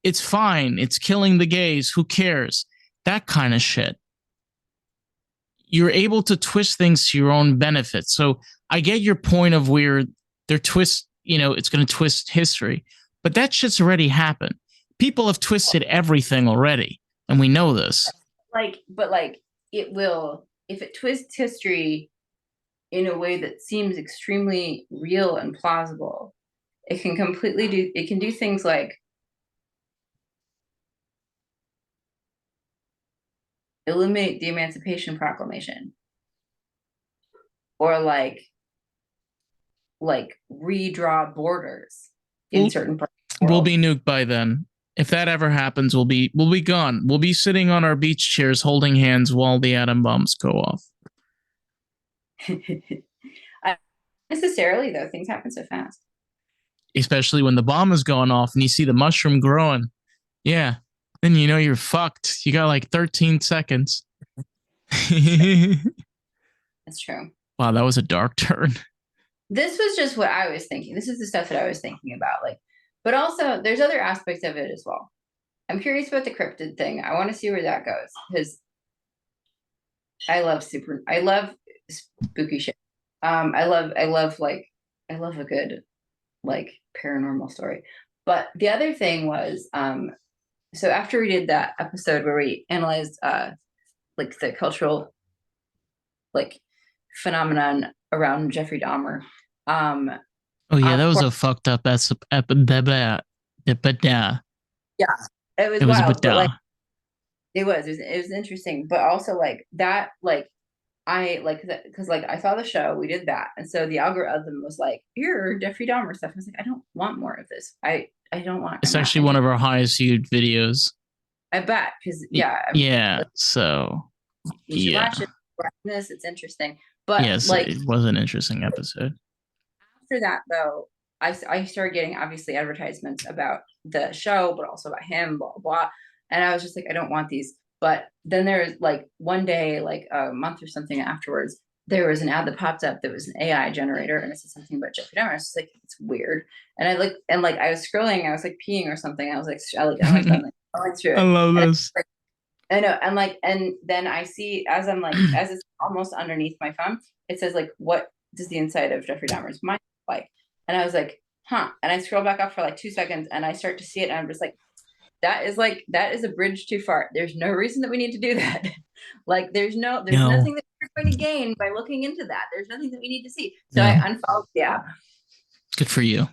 it's fine. It's killing the gays. Who cares? That kind of shit. You're able to twist things to your own benefit. So I get your point of where they're it's going to twist history, but that shit's already happened. People have twisted everything already, and we know this. But it will, if it twists history in a way that seems extremely real and plausible, It can completely do, it can do things like eliminate the Emancipation Proclamation, or like redraw borders in We'll certain parts of the we'll world. be nuked by then. If that ever happens, we'll be gone. We'll be sitting on our beach chairs holding hands while the atom bombs go off. Necessarily, though, things happen so fast. Especially when the bomb is going off and you see the mushroom growing. Yeah. Then you know you're fucked. You got like 13 seconds. That's true. Wow, that was a dark turn. This was just what I was thinking. This is the stuff that I was thinking about. Like, but also there's other aspects of it as well. I'm curious about the cryptid thing. I want to see where that goes because I love spooky shit. I love a good like paranormal story. But the other thing was, so after we did that episode where we analyzed like the cultural like phenomenon around Jeffrey Dahmer, Oh yeah, that of was course, a fucked up. yeah, it was It was a wild, bit but like it was interesting, but also like that, like I like that because like I saw the show, we did that, and so the algorithm was like, "Here, Jeffrey Dahmer stuff." I was like, "I don't want more of this. I don't want. It's I'm not actually one interested." of our highest viewed videos. I bet because yeah, Yeah, so you should yeah. watch it. Watch this, it's interesting. But Yes, like it was an interesting episode. after that, though, I started getting obviously advertisements about the show, but also about him, blah blah blah. And I was just like, I don't want these. But then there's like one day, like a month or something afterwards, there was an ad that popped up that was an AI generator, and it said something about Jeffrey Dahmer. I was just like, it's weird. And I like, and like I was scrolling, I was like peeing or something. I was like, I'm like going through I it, love and this. like, I know, and like, and then I see as I'm like, as it's almost underneath my phone, it says like, what does the inside of Jeffrey Dahmer's mind look like? And I was like, and I scroll back up for like 2 seconds, and I start to see it, and I'm just like, that is a bridge too far. There's no reason that we need to do that. Like, there's No, nothing that we're going to gain by looking into that. There's nothing that we need to see. So I no. unfollowed the app. Good for you.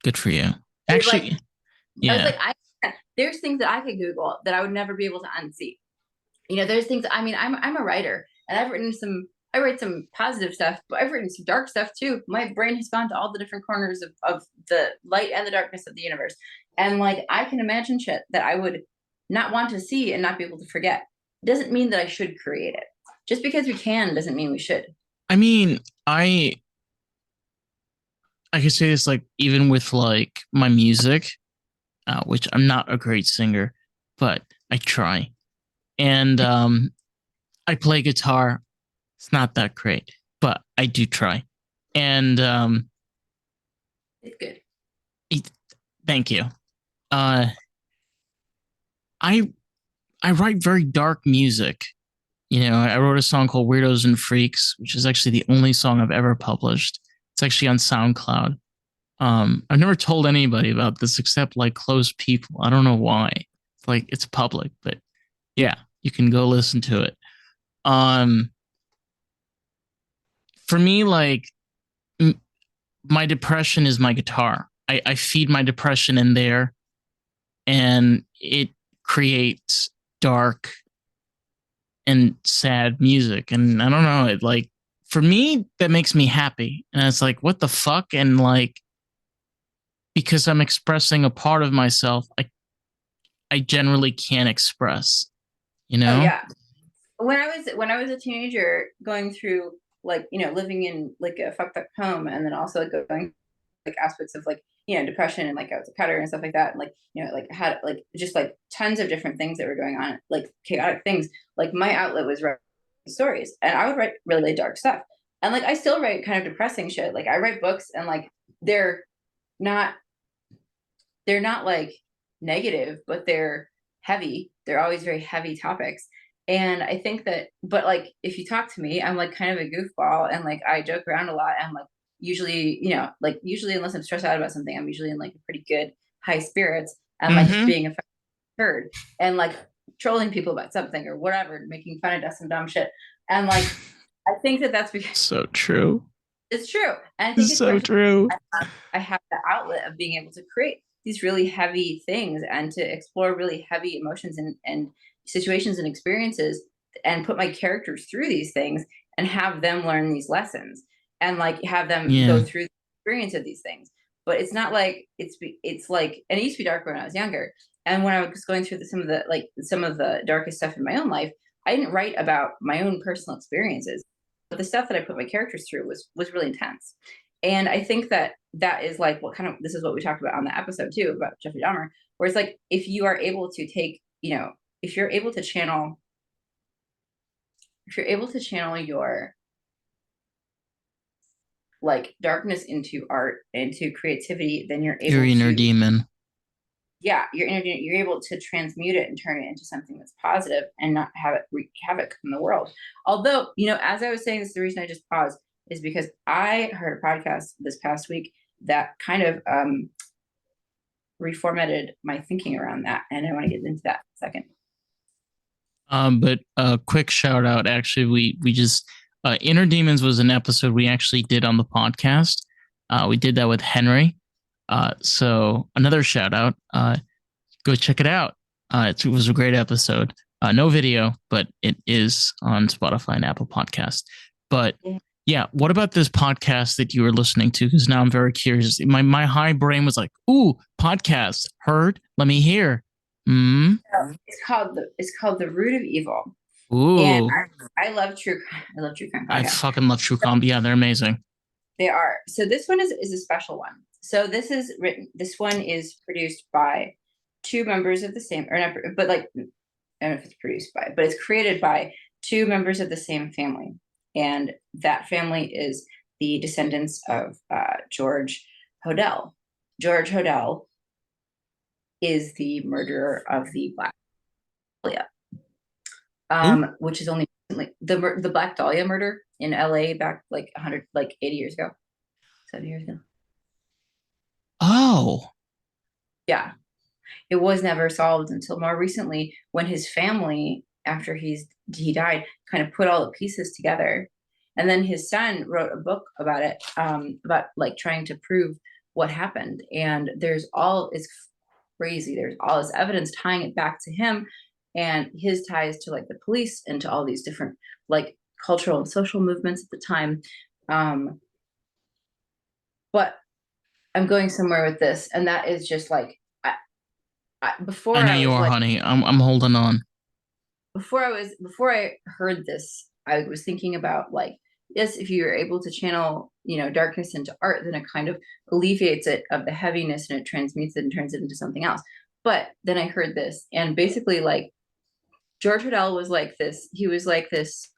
Good for you. It was like, Actually, I was yeah. like, there's things that I could Google that I would never be able to unsee. There's things. I mean, I'm a writer, and I write some positive stuff, but I've written some dark stuff too. My brain has gone to all the different corners of the light and the darkness of the universe. And like I can imagine shit that I would not want to see and not be able to forget. It doesn't mean that I should create it. Just because we can doesn't mean we should. I mean, I could say this like even with like my music, which I'm not a great singer, but I try. And I play guitar. It's not that great, but I do try. And It's good. thank you. Uh, I I write very dark music. I wrote a song called Weirdos and Freaks, which is actually the only song I've ever published. It's actually on SoundCloud. I've never told anybody about this except like close people. I don't know why. It's like it's public, but yeah, you can go listen to it. Um, for me, like my depression is my guitar. I feed my depression in there, and it creates dark and sad music. And I don't know, it like for me that makes me happy. And it's like, what the fuck? And like because I'm expressing a part of myself I generally can't express, you Oh know? yeah. When I was a teenager going through like, living in like a fucked up home, and then also like going like aspects of like, depression, and like I was a cutter and stuff like that, and like, like had like just like tons of different things that were going on, like chaotic things. Like my outlet was writing stories, and I would write really, really dark stuff. And like I still write kind of depressing shit. Like I write books, and like they're not they're not like negative, but they're heavy. They're always very heavy topics. And I think that, but like if you talk to me, I'm like kind of a goofball, and like I joke around a lot, and like usually, like usually unless I'm stressed out about something, I'm usually in like pretty good high spirits, and like just Mm-hmm. being a turd, and like trolling people about something or whatever, making fun of some dumb shit. And like I think that that's because So true. It's true. And I think It's so especially true. I have the outlet of being able to create these really heavy things and to explore really heavy emotions and situations and experiences and put my characters through these things and have them learn these lessons and like have them go Yeah. through the experience of these things. But it's not like it's like, and it used to be dark when I was younger. And when I was going through some of the darkest stuff in my own life, I didn't write about my own personal experiences, but the stuff that I put my characters through was really intense. And I think that that is like what kind of, this is what we talked about on the episode too about Jeffrey Dahmer, where it's like if you are able to take, if you're able to channel, if you're able to channel your like darkness into art, into creativity, then you're Your able inner to, demon. yeah, you're able to transmute it and turn it into something that's positive and not have it wreak havoc in the world. Although, as I was saying this, the reason I just paused is because I heard a podcast this past week that kind of reformatted my thinking around that, and I want to get into that in a second. But a quick shout out. Actually, we just Inner Demons was an episode we actually did on the podcast. We did that with Henry. So another shout out. Go check it out. It was a great episode. No video, but it is on Spotify and Apple Podcast. But yeah, what about this podcast that you were listening to? Because now I'm very curious. My high brain was like, "Ooh, podcast heard. Let me hear." Hmm. It's called The Root of Evil. And Ooh, I love true crime. I love true crime I podcasts. fucking love true crime. Yeah, they're amazing. They are. So this one is a special one. So this one is produced by two members of the same, or not, but like, I don't know if it's produced by, but it's created by two members of the same family. And that family is the descendants of George Hodel. George Hodel is the murderer of the Black Dahlia, Ooh. which is only recently the Black Dahlia murder in LA back like 100, like 80 years ago, 70 years ago. Oh, Yeah. It was never solved until more recently when his family, after he died, kind of put all the pieces together. And then his son wrote a book about it, about like trying to prove what happened. And it's crazy. There's all this evidence tying it back to him and his ties to like the police and to all these different like cultural and social movements at the time. But I'm going somewhere with this, and that is just like before I know I you was are, like, honey. I'm holding on. before I heard this, I was thinking about like, yes, if you're able to channel, darkness into art, then it kind of alleviates it of the heaviness and it transmutes it and turns it into something else. But then I heard this, and basically, like George Hodel was like this. He was like this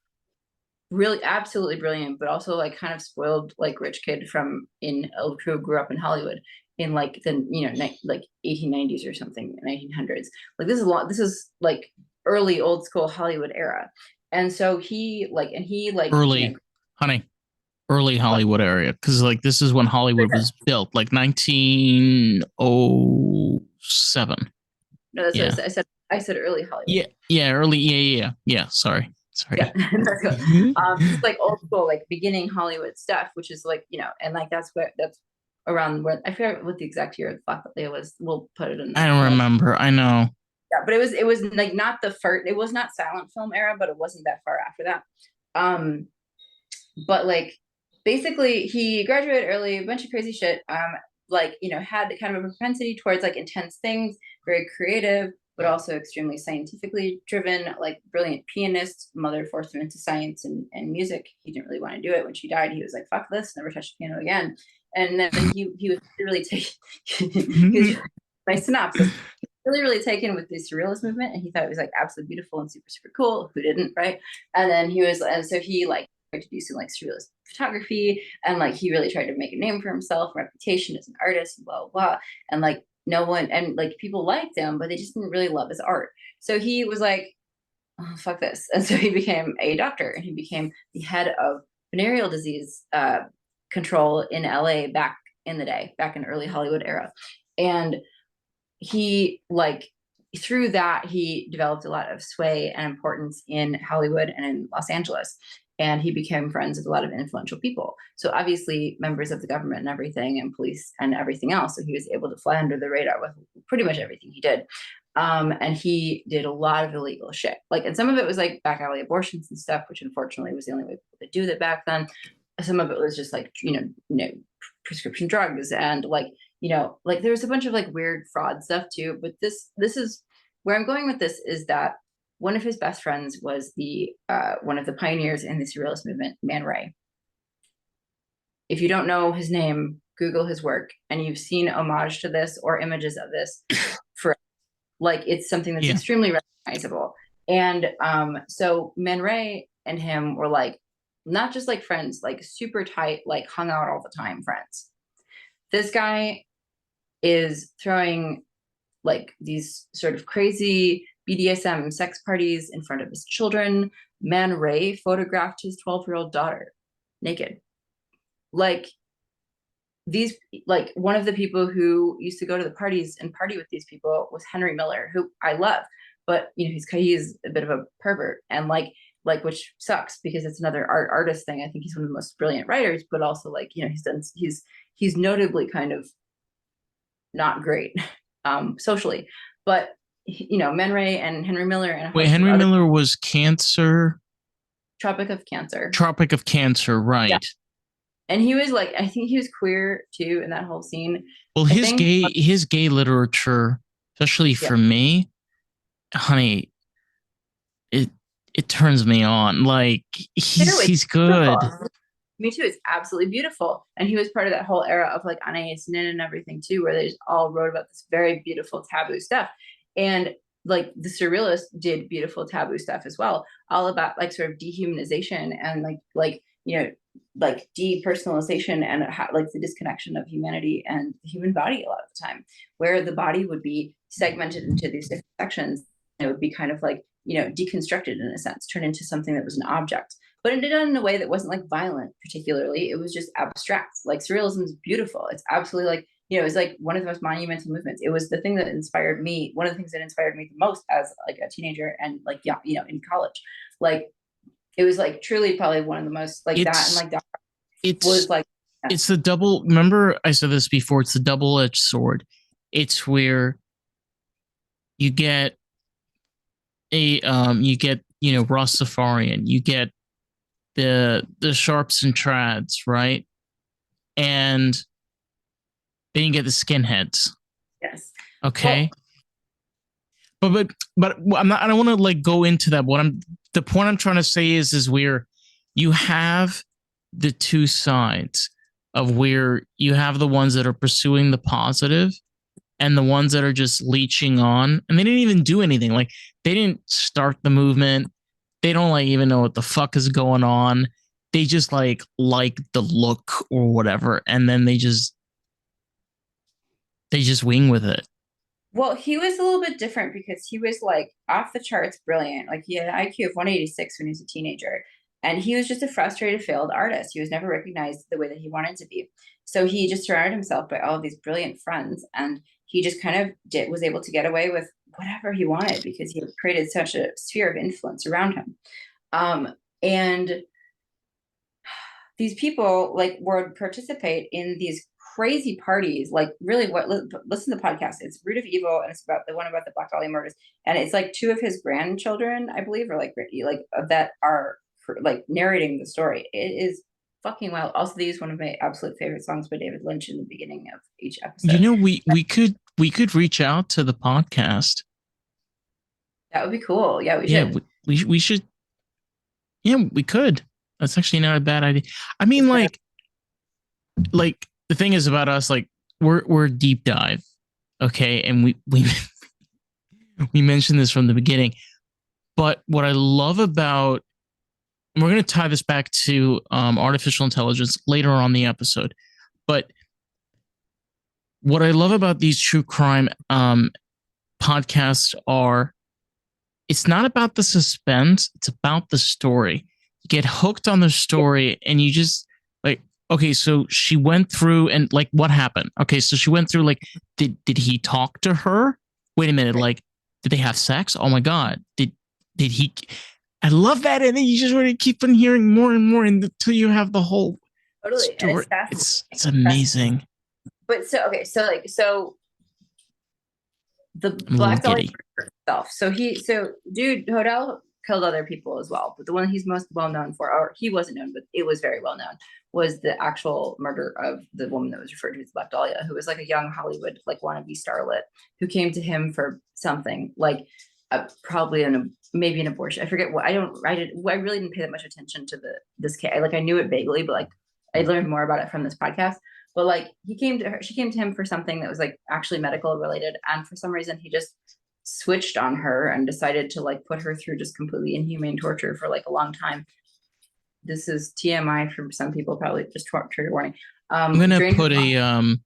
really absolutely brilliant, but also like kind of spoiled, like rich kid who grew up in Hollywood in like the like 1890s or something, 1900s. Like this is like early old school Hollywood era. And so he Early, honey. Early Hollywood area, because like this is when Hollywood was built, like 1907. no, that's Yeah. what I said early Hollywood. Yeah. Yeah. Early. Yeah. Sorry. Yeah, Sorry. that's good. Just like old school, like beginning Hollywood stuff, which is like, and like that's around where I forget what the exact year of Black Dalihia was. We'll put it in I don't remember. I know. yeah, but it was like not the first, it was not silent film era, but it wasn't that far after that. But like basically he graduated early, a bunch of crazy shit. Like, had kind of a propensity towards like intense things, very creative, but also extremely scientifically driven, like brilliant pianist. Mother forced him into science and music. He didn't really want to do it. When she died, he was like, fuck this, never touch the piano again. And then he was really taken my synopsis, really taken with the surrealist movement, and he thought it was like absolutely beautiful and super super cool. Who didn't, right? And so he like tried to do some like surrealist photography, and like he really tried to make a name for himself, reputation as an artist, and blah blah blah. And like no one, and like people liked him, but they just didn't really love his art. So he was like, oh, fuck this. And so he became a doctor, and he became the head of venereal disease control in LA back in the day, back in early Hollywood era. And he like through that he developed a lot of sway and importance in Hollywood and in Los Angeles. and he became friends with a lot of influential people. So obviously members of the government and everything, and police and everything else. So he was able to fly under the radar with pretty much everything he did. And he did a lot of illegal shit. Like, and some of it was like back alley abortions and stuff, which unfortunately was the only way people could do that back then. Some of it was just like, prescription drugs, and like, like there was a bunch of like weird fraud stuff too. But this is where I'm going with this, is that one of his best friends was the one of the pioneers in the surrealist movement, Man Ray. If you don't know his name, Google his work, and you've seen homage to this or images of this for, like, it's something that's extremely recognizable. And so Man Ray and him were like not just like friends, like super tight, like hung out all the time friends. This guy is throwing like these sort of crazy BDSM sex parties in front of his children. Man Ray photographed his 12-year-old daughter naked. Like, these, like, one of the people who used to go to the parties and party with these people was Henry Miller, who I love, but he's a bit of a pervert, and like which sucks because it's another artist thing. I think he's one of the most brilliant writers, but also like, he's notably kind of not great socially. But Man Ray and Henry Miller and wait, Henry Miller was Cancer. Tropic of Cancer. Tropic of Cancer, right? Yeah. And he was like, I think he was queer too in that whole scene. Well, his gay literature, especially for me, honey, it turns me on. Like, he's good. Me too. It's absolutely beautiful. And he was part of that whole era of like Anais Nin and everything too, where they just all wrote about this very beautiful taboo stuff. And like the surrealists did beautiful taboo stuff as well, all about like sort of dehumanization and like depersonalization and like the disconnection of humanity and the human body a lot of the time, where the body would be segmented into these different sections. It would be kind of like, deconstructed in a sense, turned into something that was an object, but it did it in a way that wasn't like violent particularly. It was just abstract. Like, surrealism is beautiful. It's absolutely like, it was like one of the most monumental movements. It was the thing that inspired me. One of the things that inspired me the most as like a teenager and like, in college. Like, it was like truly probably one of the most like that. And like that was like, it's the double, remember I said this before, it's the double-edged sword. It's where you get Rastafarian, you get the sharps and trads, right? And then you get the skinheads. Yes. Okay. Well, but I'm not, I don't want to like go into that. The point I'm trying to say is where you have the two sides of where you have the ones that are pursuing the positive and the ones that are just leeching on, and they didn't even do anything. Like, they didn't start the movement. They don't like even know what the fuck is going on. They just like the look or whatever. And then they just wing with it. Well, he was a little bit different because he was like off the charts brilliant. Like, he had an IQ of 186 when he was a teenager. And he was just a frustrated, failed artist. He was never recognized the way that he wanted to be. So he just surrounded himself by all of these brilliant friends. And he just kind of was able to get away with whatever he wanted because he had created such a sphere of influence around him. And these people like would participate in these crazy parties, like really listen to the podcast. It's Root of Evil, and it's about the one about the Black Dalihia murders. And it's like two of his grandchildren, I believe, or like that are like narrating the story. It is fucking wild. Also, they use one of my absolute favorite songs by David Lynch in the beginning of each episode. We could reach out to the podcast. That would be cool. Yeah, we should. We should. Yeah, we could. That's actually not a bad idea. I mean, like the thing is about us, like we're deep dive, okay, and we we mentioned this from the beginning. But what I love about, and we're going to tie this back to artificial intelligence later on the episode, but what I love about these true crime podcasts are, it's not about the suspense, it's about the story. You get hooked on the story and you just like, okay, so she went through and like, what happened? Okay, so she went through like, did he talk to her? Wait a minute, like, did they have sex? Oh my God. Did he, I love that, and then you just want to keep on hearing more and more until you have the whole Totally, and story. it's fascinating. It's amazing. But so okay, so like so the I'm a little Black Dahlia giddy. himself. So dude Hodel killed other people as well, but the one he's most well known for, or he wasn't known, but it was very well known, was the actual murder of the woman that was referred to as Black Dahlia, who was like a young Hollywood like wannabe starlet who came to him for something like probably maybe an abortion. I forget what. I really didn't pay that much attention to this case. I knew it vaguely, but like I learned more about it from this podcast. But like she came to him for something that was like actually medical related, and for some reason he just switched on her and decided to like put her through just completely inhumane torture for like a long time. This is TMI for some people, probably just trigger warning. I'm gonna Drained her put a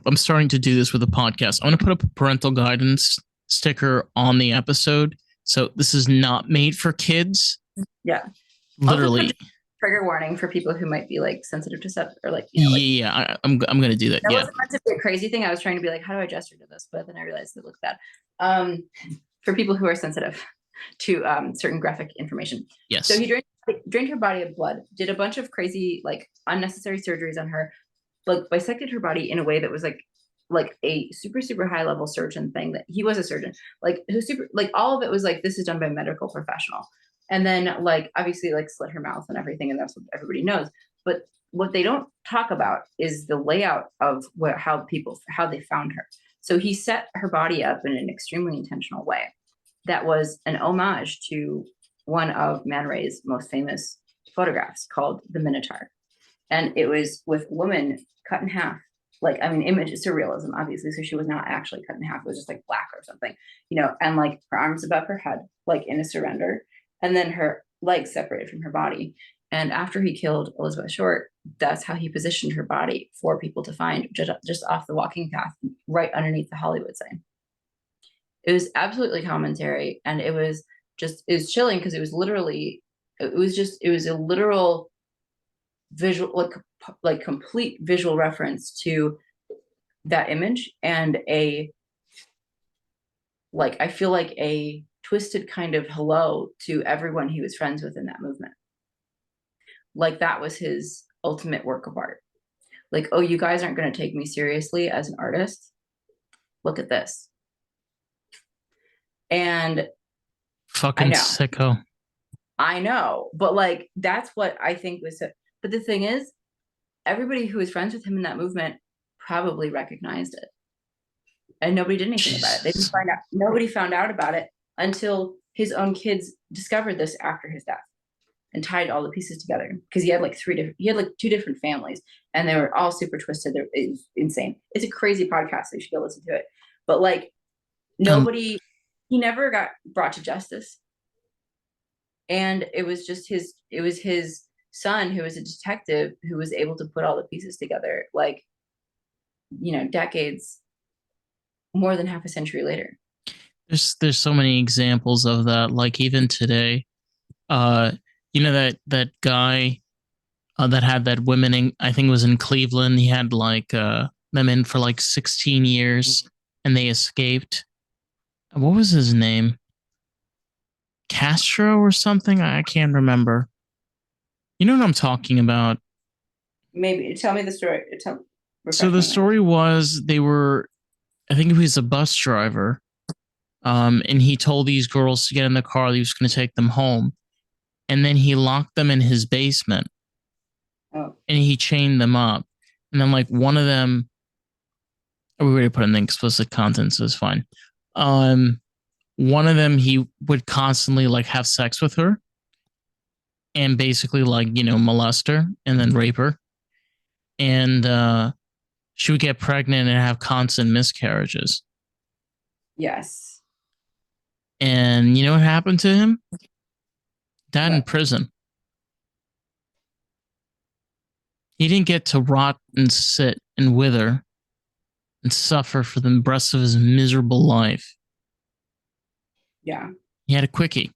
I'm starting to do this with a podcast. I'm gonna put up a parental guidance sticker on the episode. So this is not made for kids. Yeah. Literally. Trigger warning for people who might be like sensitive to stuff or like, I'm gonna do that. That wasn't meant to be a crazy thing. I was trying to be like, how do I gesture to this? But then I realized it looked bad. For people who are sensitive to certain graphic information. Yes. So he drained her body of blood, did a bunch of crazy, like unnecessary surgeries on her, like bisected her body in a way that was like a super high level surgeon thing. That he was a surgeon, like who super like all of it was like this is done by a medical professional. And then like obviously like slit her mouth and everything, and that's what everybody knows. But what they don't talk about is the layout of how they found her. So he set her body up in an extremely intentional way that was an homage to one of Man Ray's most famous photographs called The Minotaur. And it was with a woman cut in half. Like, I mean, image is surrealism, obviously. So she was not actually cut in half. It was just like black or something, and like her arms above her head, like in a surrender, and then her legs separated from her body. And after he killed Elizabeth Short, that's how he positioned her body for people to find just off the walking path, right underneath the Hollywood sign. It was absolutely commentary, and it was chilling because it was a literal visual, like complete visual reference to that image, and I feel like a twisted kind of hello to everyone he was friends with in that movement. Like that was his ultimate work of art. Like, oh, you guys aren't going to take me seriously as an artist. Look at this. And fucking sicko. I know, but like that's what I think was it. But the thing is, everybody who was friends with him in that movement probably recognized it, and nobody did anything about it. They didn't find out. Nobody found out about it until his own kids discovered this after his death and tied all the pieces together, because he had like two different families, and they were all super twisted. It's insane. It's a crazy podcast, so you should go listen to it. But like nobody, he never got brought to justice. And it was his son, who was a detective, who was able to put all the pieces together, like, decades, more than half a century later. There's so many examples of that. Like even today, that guy that had that women in, I think it was in Cleveland. He had like them in for like 16 years, and they escaped. What was his name? Castro or something? I can't remember. You know what I'm talking about? Maybe tell me the story. So the story was I think he was a bus driver, and he told these girls to get in the car. He was going to take them home, and then he locked them in his basement, and he chained them up. And then like one of them, we already put in the explicit content, so it's fine. One of them, he would constantly like have sex with her and basically like, molest her and then rape her. And she would get pregnant and have constant miscarriages. Yes. And you know what happened to him? Died in prison. He didn't get to rot and sit and wither and suffer for the rest of his miserable life. Yeah. He had a quickie.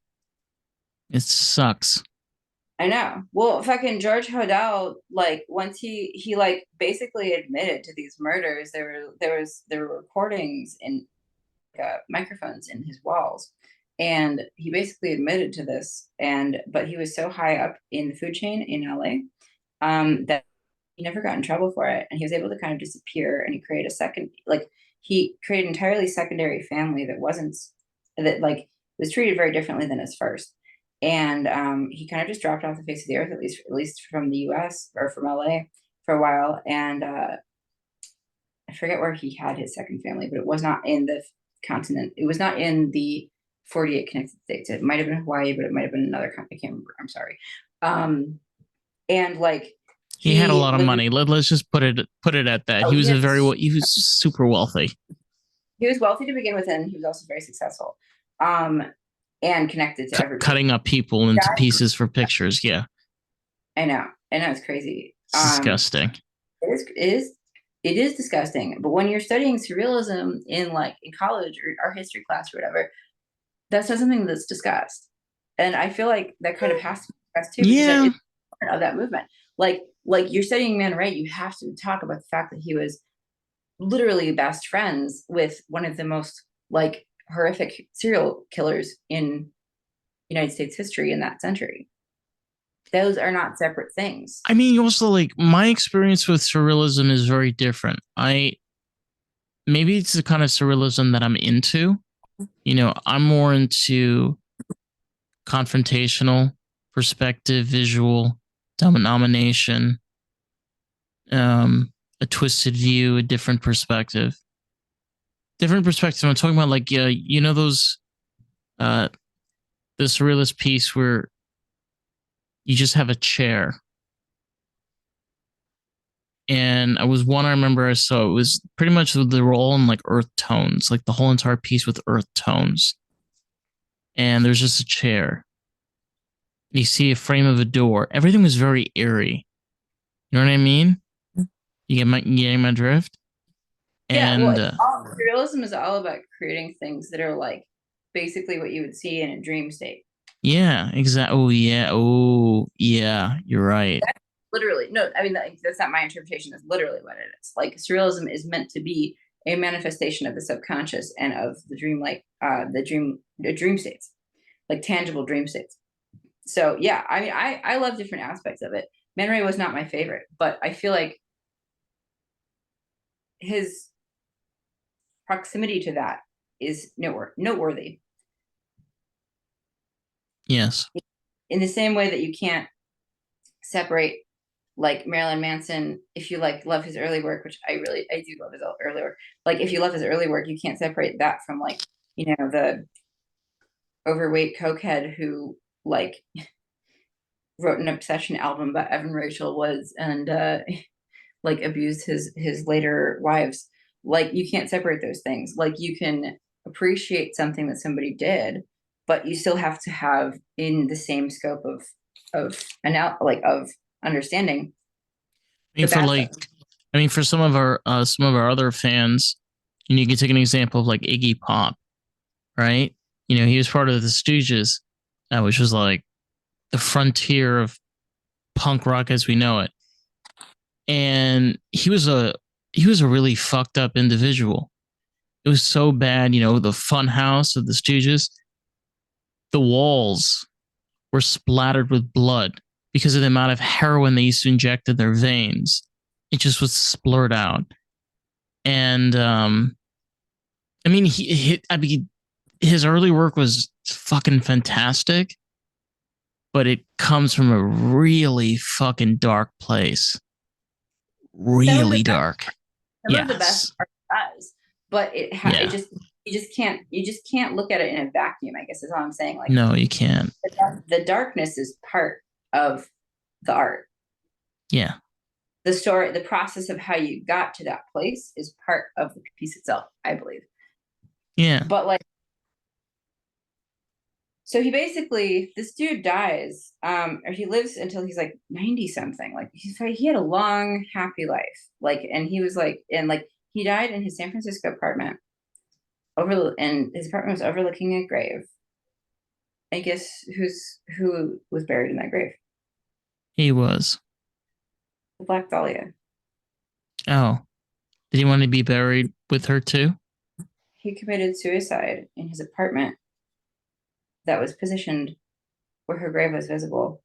It sucks. I know. Well, fucking George Hodel, like once he like basically admitted to these murders, there were recordings in microphones in his walls, And he basically admitted to this, and but he was so high up in the food chain in LA, that he never got in trouble for it, and he was able to kind of disappear. And he created a second, like he created an entirely secondary family that wasn't that like was treated very differently than his first. And he kind of just dropped off the face of the earth, at least from the U.S. or from LA for a while. And I forget where he had his second family, but it was not in the continent. It was not in the 48 connected states. It might have been Hawaii, but it might have been another country. I can't remember. I'm sorry. And like He had a he lot of like money. Let's just put it at that. oh, He was he was super wealthy. he was wealthy to begin with, and he was also very successful, um, and connected to everybody. Cutting up people into pieces for pictures. Yeah, I know, it's crazy. It's disgusting. It is disgusting. But when you're studying surrealism in college or art history class or whatever, that's not something that's discussed. And I feel like that kind of has to be discussed too, because that is part of that movement. Like you're studying Man Ray, you have to talk about the fact that he was literally best friends with one of the most horrific serial killers in United States history in that century. Those are not separate things. I mean, also my experience with surrealism is very different. Maybe it's the kind of surrealism that I'm into. I'm more into confrontational, perspective, visual, domination, a twisted view, a different perspective. I'm talking about those the surrealist piece where you just have a chair. And I remember I saw, it was pretty much they were all in earth tones, the whole entire piece with earth tones. And there's just a chair. And you see a frame of a door. Everything was very eerie. You know what I mean? You get my drift? Yeah, well, surrealism is all about creating things that are basically what you would see in a dream state. Yeah, exactly. Oh, yeah. You're right. That's literally, no, I mean, that's not my interpretation. That's literally what it is. Surrealism is meant to be a manifestation of the subconscious and of the dream, the dream states, tangible dream states. So yeah, I mean, I love different aspects of it. Man Ray was not my favorite, but I feel like his proximity to that is noteworthy. Yes. In the same way that you can't separate Marilyn Manson, if you love his early work, which I do love his early work. If you love his early work, you can't separate that from the overweight cokehead who wrote an obsession album about Evan Rachel Woods and abused his later wives. You can't separate those things. You can appreciate something that somebody did, but you still have to have in the same scope of understanding. For some of our other fans, you can take an example of Iggy Pop, right? He was part of the Stooges, which was the frontier of punk rock as we know it. And he was a really fucked up individual. It was so bad, the fun house of the Stooges, the walls were splattered with blood because of the amount of heroin they used to inject in their veins. It just was splurred out. And his early work was fucking fantastic, but it comes from a really fucking dark place. Really dark. Some of the best art does, but you just can't look at it in a vacuum, I guess is all I'm saying. No, you can't. The darkness is part of the art. Yeah. The story, the process of how you got to that place is part of the piece itself, I believe. Yeah. But so this dude dies, or he lives until he's 90 something. He had a long, happy life. And he was he died in his San Francisco apartment and his apartment was overlooking a grave. I guess who was buried in that grave? He was. The Black Dahlia. Oh. Did he want to be buried with her too? He committed suicide in his apartment. that was positioned where her grave was visible.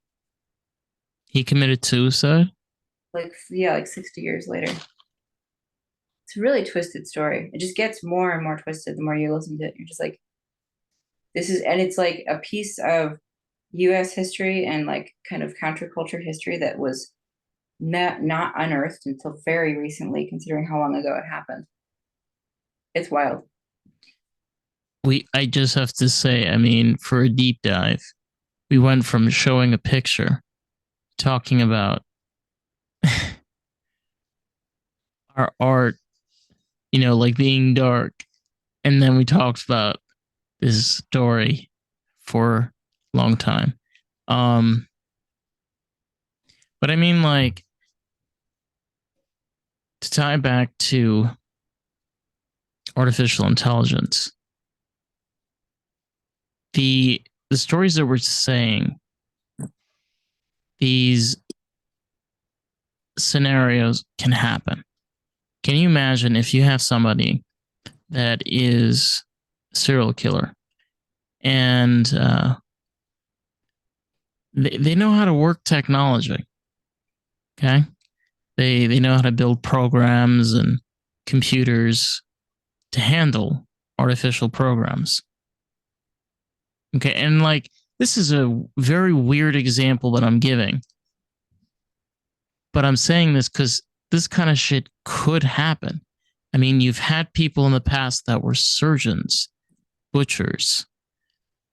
He committed suicide. Like, yeah, like 60 years later. It's a really twisted story. It just gets more and more twisted the more you listen to it. You're just like, this is, and it's like a piece of US history and like kind of counterculture history that was not unearthed until very recently, considering how long ago it happened. It's wild. I just have to say, I mean, for a deep dive, we went from showing a picture, talking about our art, like being dark, and then we talked about this story for a long time. But I mean, like, to tie back to artificial intelligence, the stories that we're saying, these scenarios can happen. Can you imagine if you have somebody that is a serial killer and they know how to work technology? Okay, they know how to build programs and computers to handle artificial programs. Okay, and like this is a very weird example that I'm giving, but I'm saying this because this kind of shit could happen. I mean, you've had people in the past that were surgeons, butchers,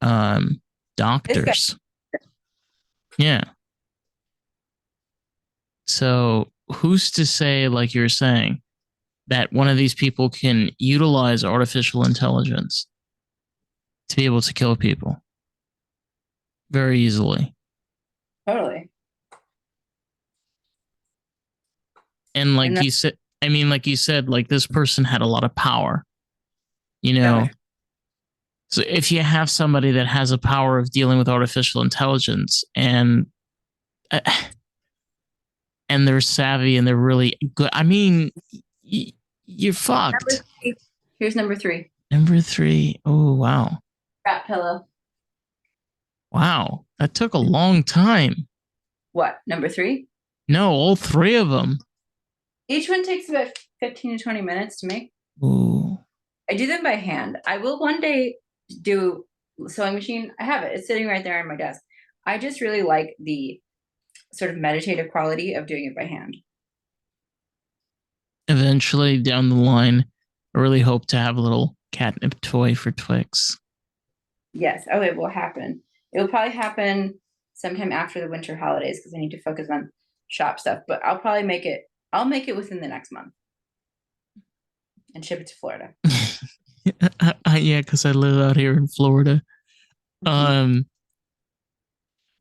doctors. Yeah. So who's to say, like you're saying, that one of these people can utilize artificial intelligence to be able to kill people very easily? Totally. And And like that, you said, I mean, like you said, like this person had a lot of power, you know. yeah, So if you have somebody that has a power of dealing with artificial intelligence uh, and they're savvy and they're really good, I mean, you're fucked. here's number three. Number three. Oh wow, Cat pillow. wow, that took a long time. What? Number three? No, all three of them. Each one takes about 15 to 20 minutes to make. Ooh. I do them by hand. I will one day do sewing machine. I have it. It's sitting right there on my desk. I just really like the sort of meditative quality of doing it by hand. Eventually, down the line, I really hope to have a little catnip toy for Twix. Yes. Oh, it will happen. It will probably happen sometime after the winter holidays because I need to focus on shop stuff. But I'll probably make it. I'll make it within the next month and ship it to Florida. Yeah, because I live out here in Florida. Mm-hmm.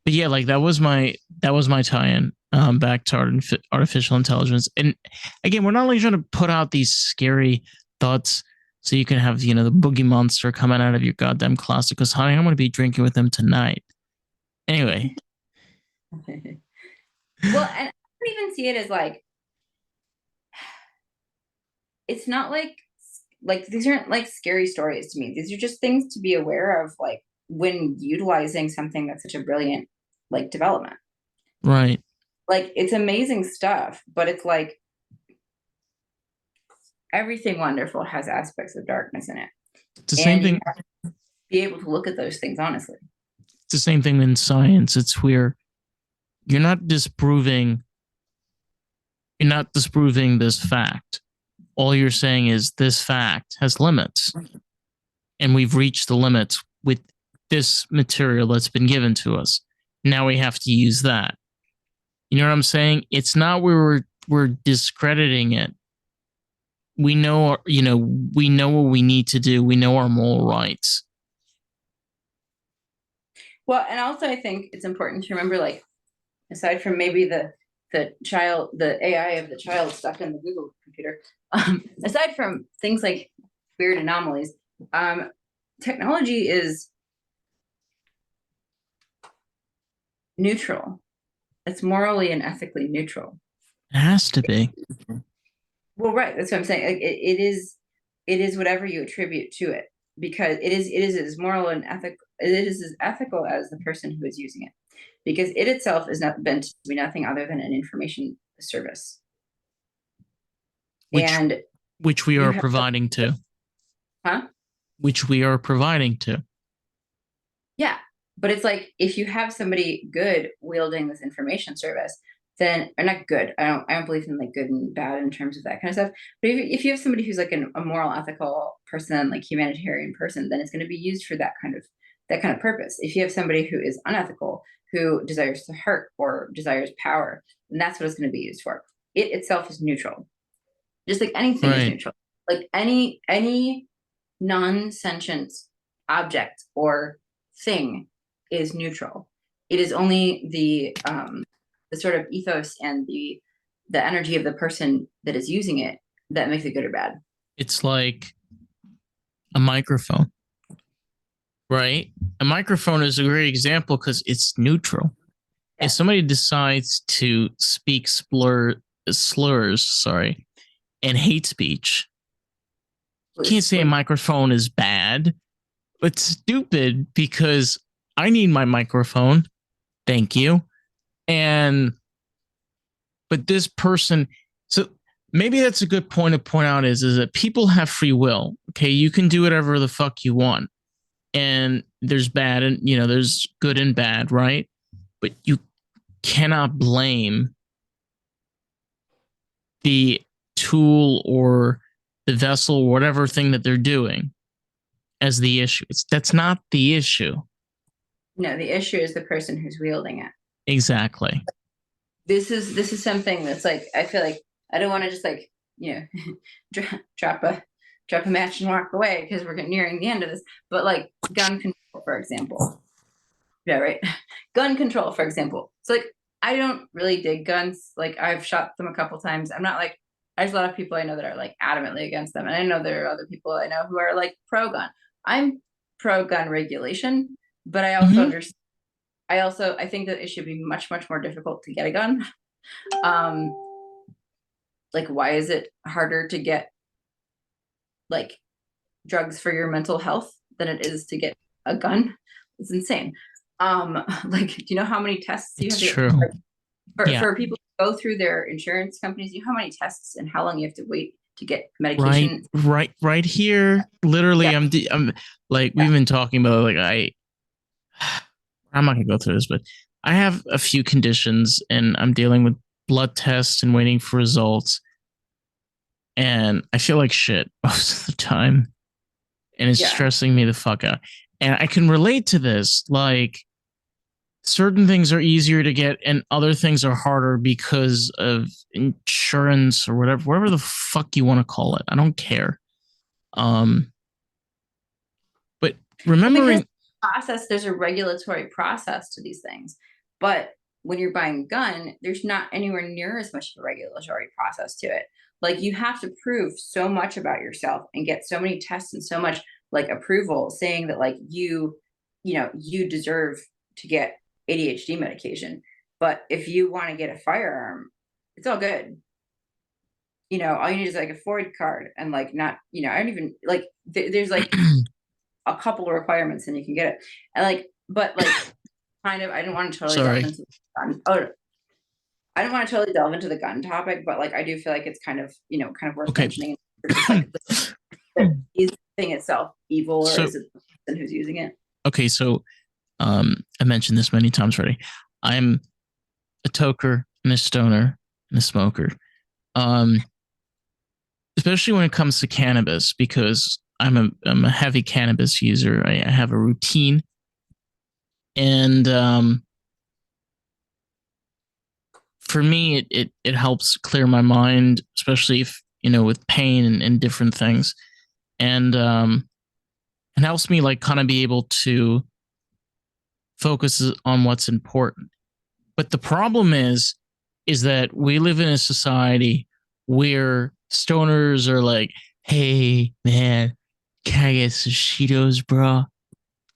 But yeah, like that was my tie-in back to artificial intelligence. And again, we're not only trying to put out these scary thoughts so you can have the boogie monster coming out of your goddamn closet. Because honey, I'm going to be drinking with him tonight. Anyway. Well, and I don't even see it as like it's not like these aren't like scary stories to me. These are just things to be aware of, like when utilizing something that's such a brilliant like development. Right. Like it's amazing stuff, but it's like everything wonderful has aspects of darkness in it. It's the same And you thing. have to be able to look at those things honestly. It's the same thing in science. It's where you're not disproving you're not disproving this fact. All you're saying is this fact has limits, and we've reached the limits with this material that's been given to us. Now we have to use that. You know what I'm saying? It's not where we're discrediting it. We know, we know what we need to do. We know our moral rights. Well, and also I think it's important to remember, like, aside from maybe the AI of the child stuck in the Google computer, aside from things like weird anomalies, technology is neutral. It's morally and ethically neutral. It has to be. Well, right. That's what I'm saying. Like, it is whatever you attribute to it. because it is as moral and ethical. It is as ethical as the person who is using it, because it itself is not meant to be nothing other than an information service. which And which we you are have, providing to, huh? which we are providing to. Yeah. But it's like if you have somebody good wielding this information service, then or not good. I don't believe in like good and bad in terms of that kind of stuff. But if you have somebody who's like a moral, ethical person, like humanitarian person, then it's going to be used for that kind of purpose. If you have somebody who is unethical, who desires to hurt or desires power, then that's what it's going to be used for. It itself is neutral, just like anything is Right. neutral. Like any non-sentient object or thing is neutral. It is only the sort of ethos and the energy of the person that is using it that makes it good or bad. It's like a microphone, right? A microphone is a great example because it's neutral. Yeah. If somebody decides to speak slurs, sorry, and hate speech, you can't say a microphone is bad, but stupid because I need my microphone. Thank you. But this person, so maybe that's a good point to point out is that people have free will. Okay. You can do whatever the fuck you want. And there's bad and, there's good and bad, right? But you cannot blame the tool or the vessel or whatever thing that they're doing as the issue. That's not the issue. No, the issue is the person who's wielding it. Exactly. This is something that's like, I feel like I don't want to just like, drop a match and walk away because we're nearing the end of this. But like gun control, for example. Yeah, right. Gun control, for example. So like I don't really dig guns. Like I've shot them a couple times. I'm not like there's a lot of people I know that are like adamantly against them. And I know there are other people I know who are like pro gun. I'm pro gun regulation, but I also understand. I think that it should be much, much more difficult to get a gun. Like why is it harder to get like drugs for your mental health than it is to get a gun? It's insane. Like do you know how many tests you It's have to true. for people to go through their insurance companies? You know how many tests and how long you have to wait to get medication? Right here. Literally, Yeah. I'm like we've been talking about like I'm not gonna go through this, but I have a few conditions and I'm dealing with blood tests and waiting for results. And I feel like shit most of the time. And it's stressing me the fuck out. And I can relate to this. Like certain things are easier to get and other things are harder because of insurance or whatever the fuck you want to call it. I don't care. But remembering There's a regulatory process to these things. But when you're buying a gun, there's not anywhere near as much of a regulatory process to it. Like you have to prove so much about yourself and get so many tests and so much like approval saying that like you deserve to get ADHD medication. But if you want to get a firearm, it's all good. All you need is like a Ford card and like not, I don't even like there's like a couple of requirements and you can get it. And like, but like kind of I didn't want to totally delve into the gun. I don't want to totally delve into the gun topic, but like I do feel like it's kind of worth mentioning. Just like is the thing itself evil or is it the person who's using it? Okay, so I mentioned this many times already. I'm a toker and a stoner and a smoker. Especially when it comes to cannabis, because I'm a heavy cannabis user. I have a routine, and for me, it helps clear my mind, especially if with pain and different things, and it helps me like kind of be able to focus on what's important. But the problem is that we live in a society where stoners are like, hey man, can I get some Cheetos, bro?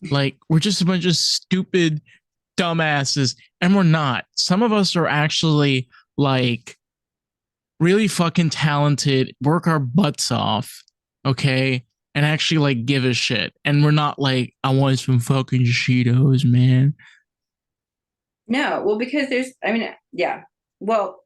Like we're just a bunch of stupid dumbasses, and we're not. Some of us are actually like really fucking talented, work our butts off, okay? and actually like give a shit. And we're not like, I want some fucking Cheetos, man. No, well, because I mean, yeah. Well,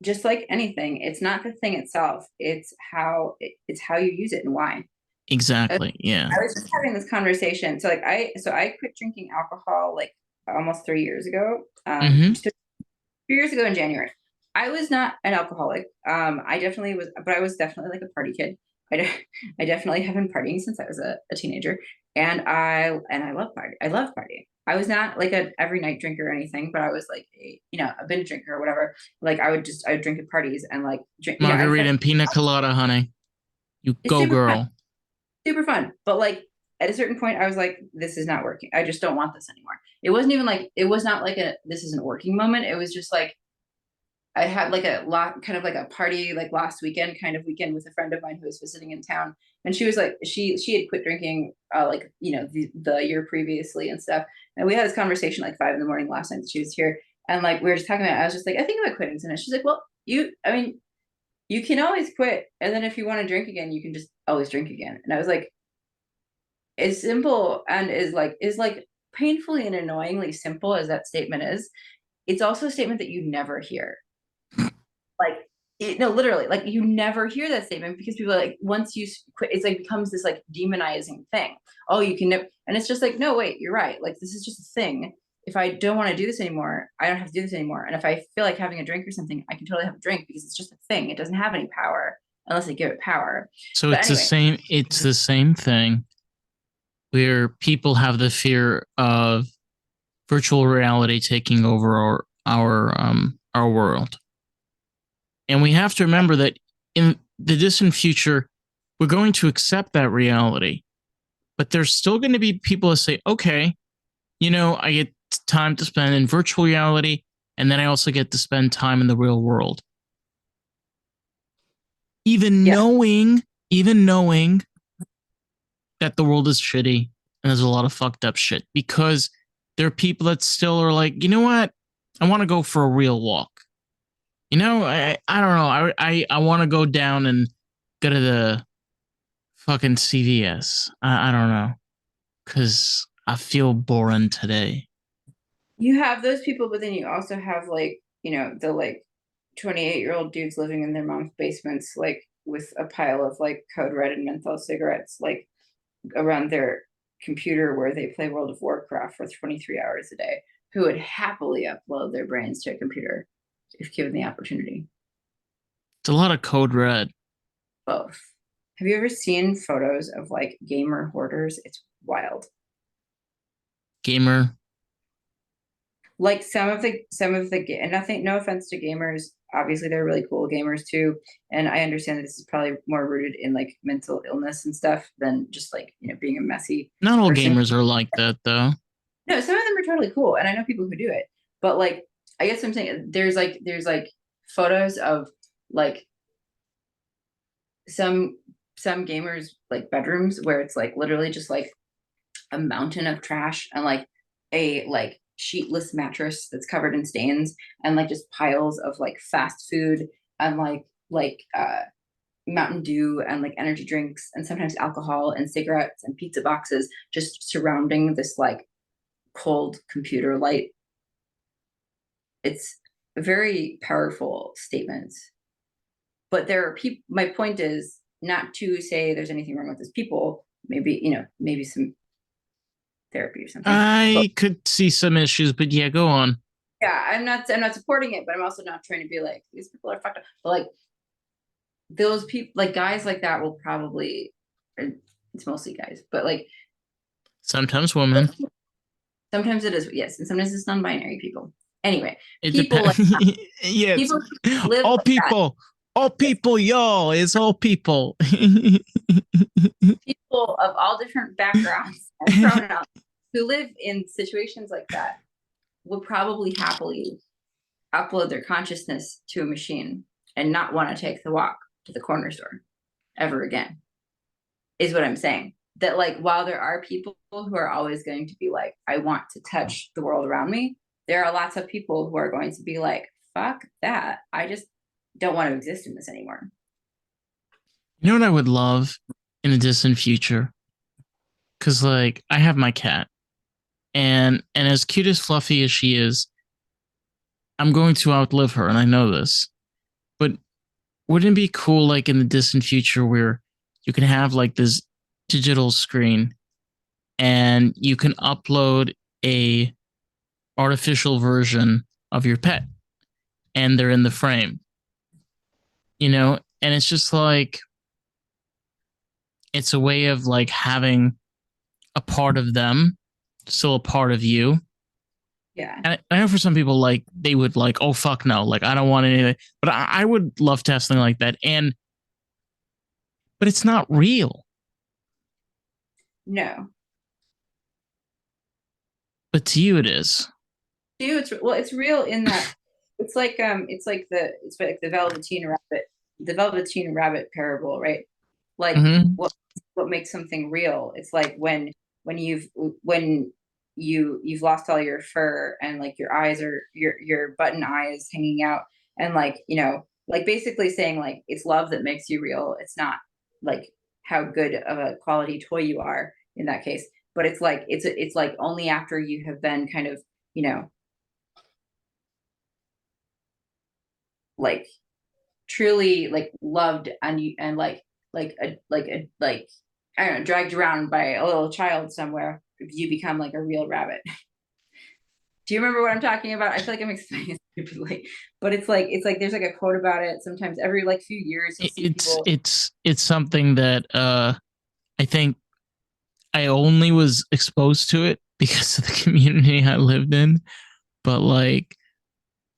just like anything, it's not the thing itself, it's how you use it and why. Exactly. Yeah. I was just having this conversation. So like I quit drinking alcohol like almost 3 years ago. Mm-hmm. Just 3 years ago in January. I was not an alcoholic. I definitely was, but I was definitely like a party kid. I definitely have been partying since I was a teenager, and I love party. I love partying. I was not like a every night drinker or anything, but I was like a binge drinker or whatever. Like I would drink at parties and like drink. I Margarita felt and pina colada, honey. You it's go, super fun, girl. super fun. But like at a certain point, I was like, this is not working. I just don't want this anymore. It wasn't even like it was not like a this isn't working moment. It was just like I had like a lot, kind of like a party, like last weekend kind of weekend with a friend of mine who was visiting in town, and she was like, she had quit drinking, like the year previously and stuff, and we had this conversation like 5 in the morning last night that she was here, and like we were just talking about it. I was just like, I think about quitting tonight. She's like, well, I mean, you can always quit, and then if you want to drink again, you can just always drink again. And I was like, as simple and is like painfully and annoyingly simple as that statement is, it's also a statement that you never hear. Like no, literally, like you never hear that statement because people are like, once you quit, it's like becomes this like demonizing thing. Oh, you can never, and it's just like, no, wait, you're right. Like this is just a thing. If I don't want to do this anymore, I don't have to do this anymore. And if I feel like having a drink or something, I can totally have a drink because it's just a thing. It doesn't have any power unless I give it power. So But it's the anyway, same. It's the same thing where people have the fear of virtual reality taking over our world. And we have to remember that in the distant future, we're going to accept that reality. But there's still going to be people that say, okay, I get time to spend in virtual reality, and then I also get to spend time in the real world. Even yeah, knowing, even knowing that the world is shitty and there's a lot of fucked up shit, because there are people that still are like, you know what? I want to go for a real walk. I don't know. I want to go down and go to the fucking CVS. I don't know, because I feel boring today. you have those people, but then you also have like, the like 28-year-old dudes living in their mom's basements, like with a pile of like code red and menthol cigarettes, like around their computer where they play World of Warcraft for 23 hours a day, who would happily upload their brains to a computer if given the opportunity. It's a lot of code red. Both. Have you ever seen photos of like gamer hoarders? It's wild. Gamer. Like some of the and nothing, no offense to gamers, obviously they're really cool gamers too, and I understand that this is probably more rooted in like mental illness and stuff than just like being a messy Not all person. gamers are like that, though. No, some of them are totally cool, and I know people who do it. But like, I guess I'm saying there's like photos of like some some gamers like bedrooms where it's like literally just like a mountain of trash and like a like sheetless mattress that's covered in stains and like just piles of like fast food and like Mountain Dew and like energy drinks and sometimes alcohol and cigarettes and pizza boxes just surrounding this like cold computer light. It's a very powerful statement. But there are people, my point is not to say there's anything wrong with these people. Maybe, maybe some therapy or something. But I could see some issues, but yeah, go on. yeah, I'm not supporting it, but I'm also not trying to be like these people are fucked up. But like those people, like guys like that will probably, it's mostly guys, but like Sometimes women. sometimes it is, yes, and sometimes it's non-binary people. Anyway, It people like depends. Yes. people who live All like that. people. All Yes, people, y'all. It's all people. people of all different backgrounds and pronouns who live in situations like that would probably happily upload their consciousness to a machine and not want to take the walk to the corner store ever again, is what I'm saying. That like while there are people who are always going to be like, I want to touch the world around me, there are lots of people who are going to be like, fuck that. I just don't want to exist in this anymore. You know what I would love in the distant future, because like I have my cat, and as cute as Fluffy as she is, I'm going to outlive her, and I know this. But wouldn't it be cool, like in the distant future, where you can have like this digital screen, and you can upload a artificial version of your pet, and they're in the frame, and it's just like it's a way of like having a part of them still a part of you. Yeah. And I know for some people, like they would like, oh fuck no, like I don't want anything. But I would love to have something like that. But it's not real. No. But to you, it is. It's real in that it's like the Velveteen Rabbit parable, right? Like Mm-hmm. what makes something real? It's like when you've when you've lost all your fur and like your eyes are your button eye is hanging out, and like like basically saying like it's love that makes you real. It's not like how good of a quality toy you are in that case, but it's like only after you have been kind of you know like truly like loved and you and like I don't know, dragged around by a little child somewhere, you become like a real rabbit. Do you remember what I'm talking about? I feel like I'm explaining it stupidly, but it's like there's like a quote about it. Sometimes every like few years you'll see It's people. it's it's something that I think I only was exposed to it because of the community I lived in. But like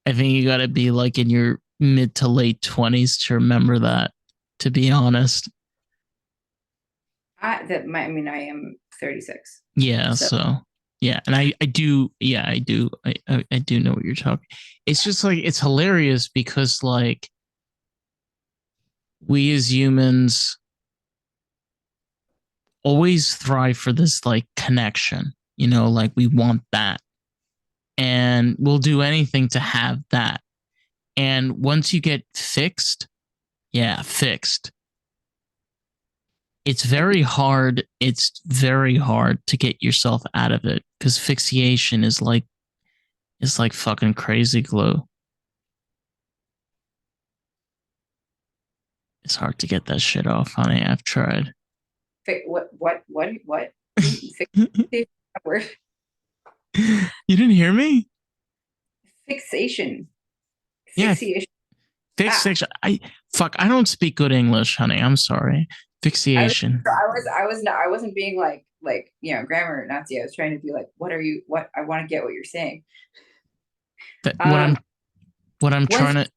I think you got to be like in your mid to late 20s to remember that, to be honest. I mean I am 36, Yeah, so so yeah, and I do, yeah, I do, I do know what you're talking. It's just like it's hilarious because like we as humans always thrive for this like connection, like we want that, and we'll do anything to have that. And once you get fixed, yeah, fixed, it's very hard to get yourself out of it because fixation is like fucking crazy glue. It's hard to get that shit off, honey. I've tried. what You word didn't hear me? fixation Yeah, fixation. Ah, fixation. I don't speak good English, honey. I'm sorry. Fixation. I wasn't being like grammar Nazi. I was trying to be like, what I want to get what you're saying. That Um, what I'm trying to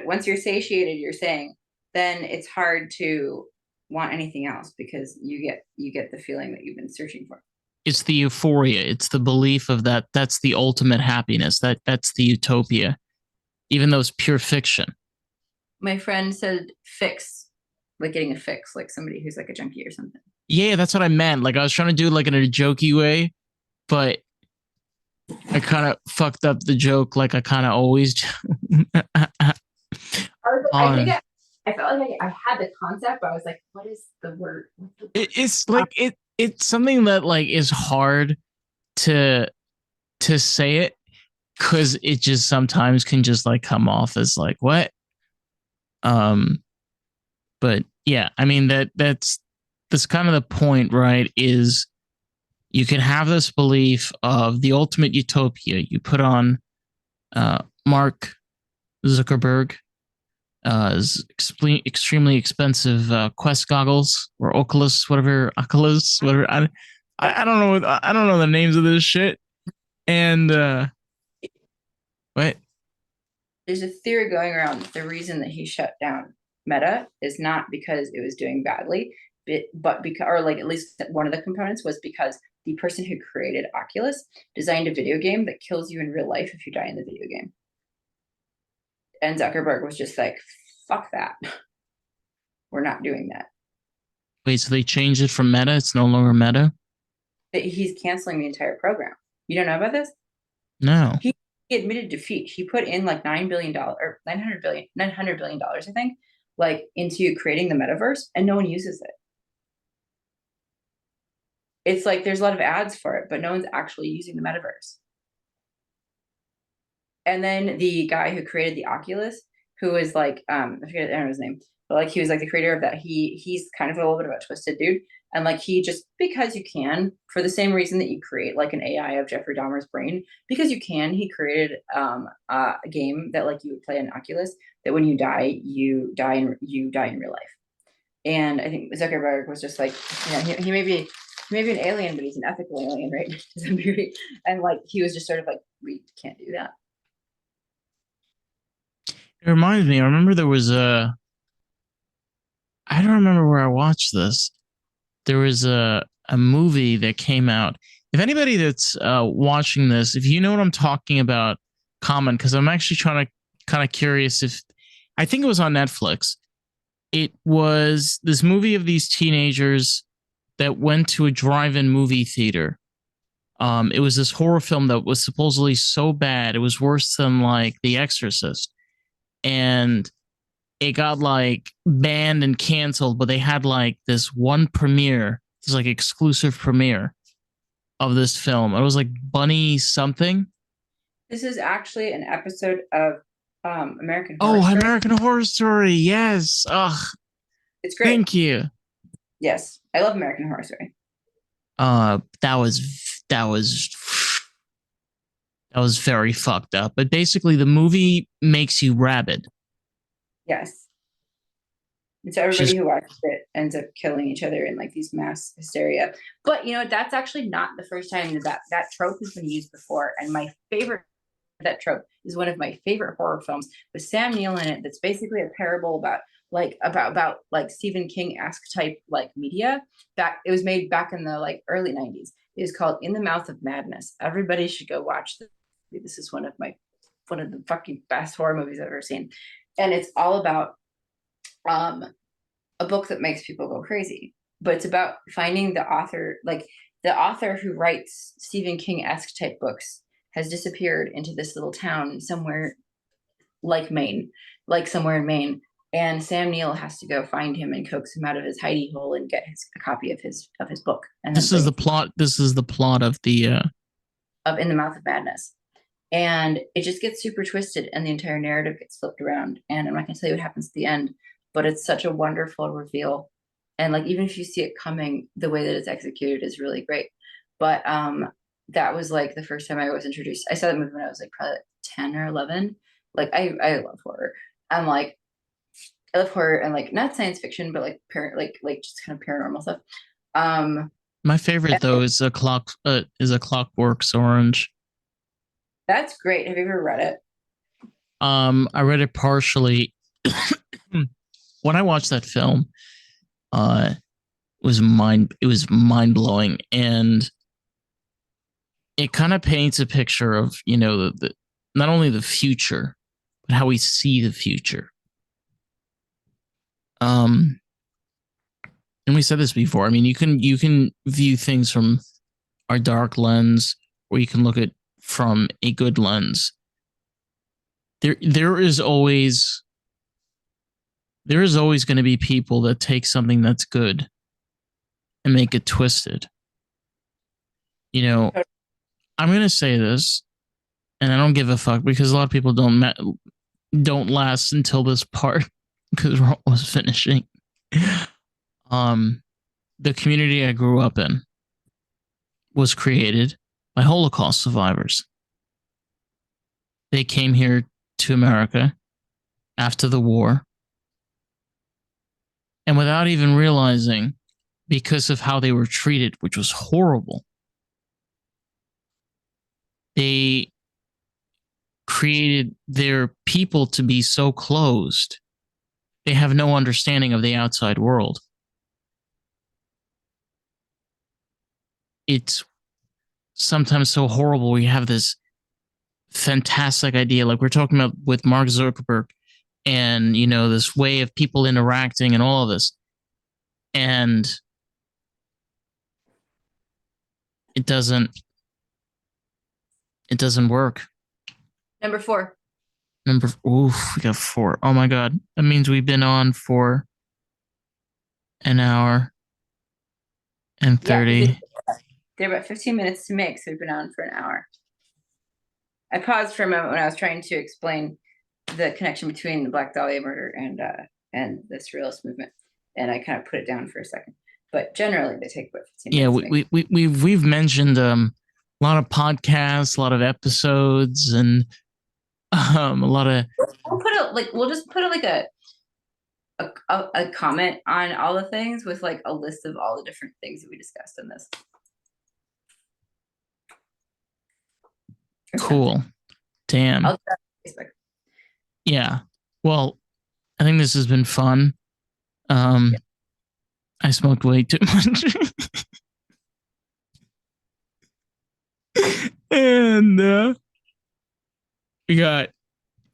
once you're satiated, you're saying, then it's hard to want anything else because you get the feeling that you've been searching for. it's the euphoria. It's the belief of that's the ultimate happiness. That's the utopia. Even though it's pure fiction. My friend said fix, like getting a fix, like somebody who's like a junkie or something. Yeah, that's what I meant. Like I was trying to do it like in a jokey way, but I kind of fucked up the joke like I kind of always do. I think On I felt like I had the concept, but I was like, what is the word? it's like it's something that like is hard to say it because it just sometimes can just like come off as like what. Um, but yeah, I mean that's kind of the point, right? Is you can have this belief of the ultimate utopia. You put on Mark Zuckerberg extremely expensive Quest goggles or Oculus, whatever. I don't know. I don't know the names of this shit. And what? There's a theory going around that the reason that he shut down Meta is not because it was doing badly, but because, or like at least one of the components was because the person who created Oculus designed a video game that kills you in real life if you die in the video game. And Zuckerberg was just like, fuck that. We're not doing that. Wait, so they changed it from Meta? It's no longer Meta? He's canceling the entire program. You don't know about this? No. He admitted defeat. He put in like $9 billion or $900 billion, I think, like into creating the metaverse, and no one uses it. it's like there's a lot of ads for it, but no one's actually using the metaverse. And then the guy who created the Oculus, who is like, I forget, I don't know his name, but like he was like the creator of that. He's kind of a little bit of a twisted dude. And like he just, because you can, for the same reason that you create like an AI of Jeffrey Dahmer's brain, because you can, he created a game that like you would play on Oculus, that when you die in real life. And I think Zuckerberg was just like, he may be an alien, but he's an ethical alien, right? And like he was just sort of like, we can't do that. It reminds me, I remember there was I don't remember where I watched this. There was a movie that came out. If anybody that's watching this, if you know what I'm talking about, comment, because I'm actually trying to kind of curious if I think it was on Netflix. It was this movie of these teenagers that went to a drive-in movie theater. It was this horror film that was supposedly so bad it was worse than like The Exorcist, and it got like banned and canceled. But they had like this one premiere, this like exclusive premiere of this film. It was like Bunny something. This is actually an episode of American Horror Oh, Story. American Horror Story. Yes. Ugh. It's great. Thank you. Yes, I love American Horror Story. That was that was that was very fucked up. But basically, the movie makes you rabid. Yes. And so everybody who watches it ends up killing each other in like these mass hysteria. But you know, that's actually not the first time that trope has been used before. And my favorite that trope is one of my favorite horror films with Sam Neill in it. That's basically a parable about like Stephen King-esque type like media. Back it was made back in the like early 90s. It is called In the Mouth of Madness. Everybody should go watch this. This is one of the fucking best horror movies I've ever seen. And it's all about um a book that makes people go crazy. But it's about finding the author, like the author who writes Stephen King-esque type books has disappeared into this little town somewhere like Maine, like somewhere in Maine. And Sam Neill has to go find him and coax him out of his hidey hole and get a copy of his book. And this is the plot. This is the plot of the of In the Mouth of Madness. And it just gets super twisted and the entire narrative gets flipped around. And I'm not gonna tell you what happens at the end, but it's such a wonderful reveal. And like even if you see it coming, the way that it's executed is really great. But that was like the first time I was introduced. I saw that movie when I was like probably 10 or 11. Like I love horror. I'm like I love horror and like not science fiction, but like like just kind of paranormal stuff. My favorite though is a Clockwork's Orange. That's great. Have you ever read it? I read it partially. When I watched that film, it was mind blowing, and it kind of paints a picture of the not only the future but how we see the future. And we said this before. I mean, you can view things from our dark lens, or you can look at from a good lens. There is always going to be people that take something that's good and make it twisted. I'm going to say this, and I don't give a fuck because a lot of people don't last until this part because we're almost finishing. The community I grew up in was created by Holocaust survivors. They came here to America after the war, and without even realizing, because of how they were treated, which was horrible, they created their people to be so closed, they have no understanding of the outside world. It's sometimes so horrible. We have this fantastic idea, like we're talking about with Mark Zuckerberg, and this way of people interacting and all of this, and it doesn't work. Number 4. We got 4. Oh my god, that means we've been on for an hour. and 30. They're about 15 minutes to make, so we've been on for an hour. I paused for a moment when I was trying to explain the connection between the Black Dahlia murder and the surrealist movement, and I kind of put it down for a second. But generally, they take about 15 minutes. Yeah, we've mentioned a lot of podcasts, a lot of episodes, and a lot of. We'll just put a comment on all the things with like a list of all the different things that we discussed in this. Cool. Damn. I'll try Facebook. Yeah. Well, I think this has been fun. Yeah. I smoked way too much. And we got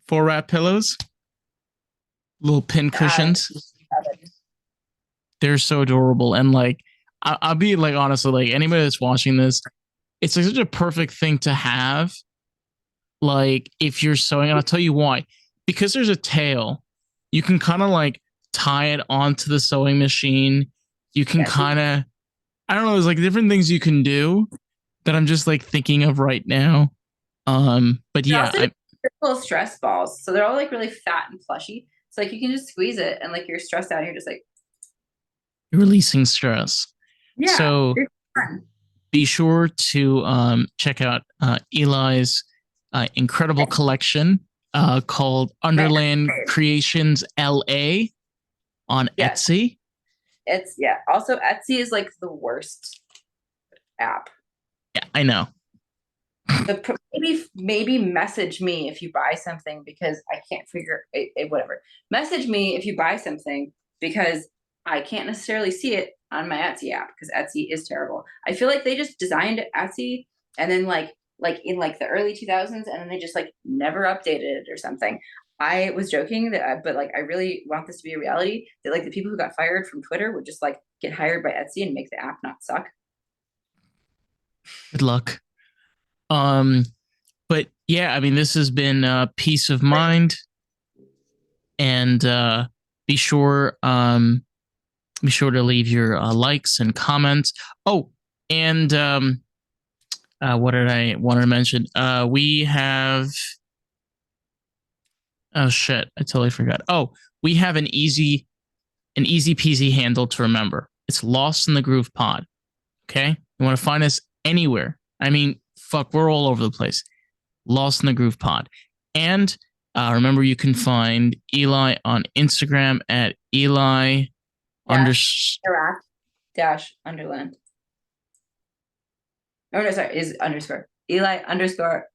4 wrap pillows, little pin cushions. They're so adorable. And like, I'll be like, honestly, like anybody that's watching this, it's like such a perfect thing to have. Like if you're sewing, and I'll tell you why. Because there's a tail, you can kind of like tie it onto the sewing machine. You can kind of, I don't know, there's like different things you can do that I'm just like thinking of right now. But yeah, little stress balls. So they're all like really fat and plushy. So like you can just squeeze it and like you're stressed out, you're just like releasing stress. Yeah. So be sure to check out Eli's incredible collection called Underland Creations LA on Etsy. It's also Etsy is like the worst app. Yeah, I know. Maybe message me if you buy something because I can't figure it, whatever. Message me if you buy something because I can't necessarily see it on my Etsy app because Etsy is terrible. I feel like they just designed Etsy and then like in like the early 2000s and then they just like never updated it or something. I was joking that, but like I really want this to be a reality that like the people who got fired from Twitter would just like get hired by Etsy and make the app not suck. Good luck. But yeah, I mean, this has been Peace of Mind, and be sure to leave your likes and comments. Oh, and what did I want to mention? We have. Oh shit! I totally forgot. Oh, we have an easy peasy handle to remember. It's Lost in the Groove Pod. Okay, you want to find us anywhere. I mean, fuck, we're all over the place. Lost in the Groove Pod. And remember, you can find Eli on Instagram at Eli Underland. Oh, no, sorry, is underscore. Eli underscore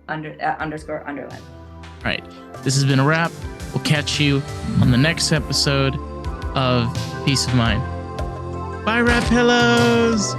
underscore Underland. Right. This has been a wrap. We'll catch you on the next episode of Peace of Mind. Bye, Wrap Pillows!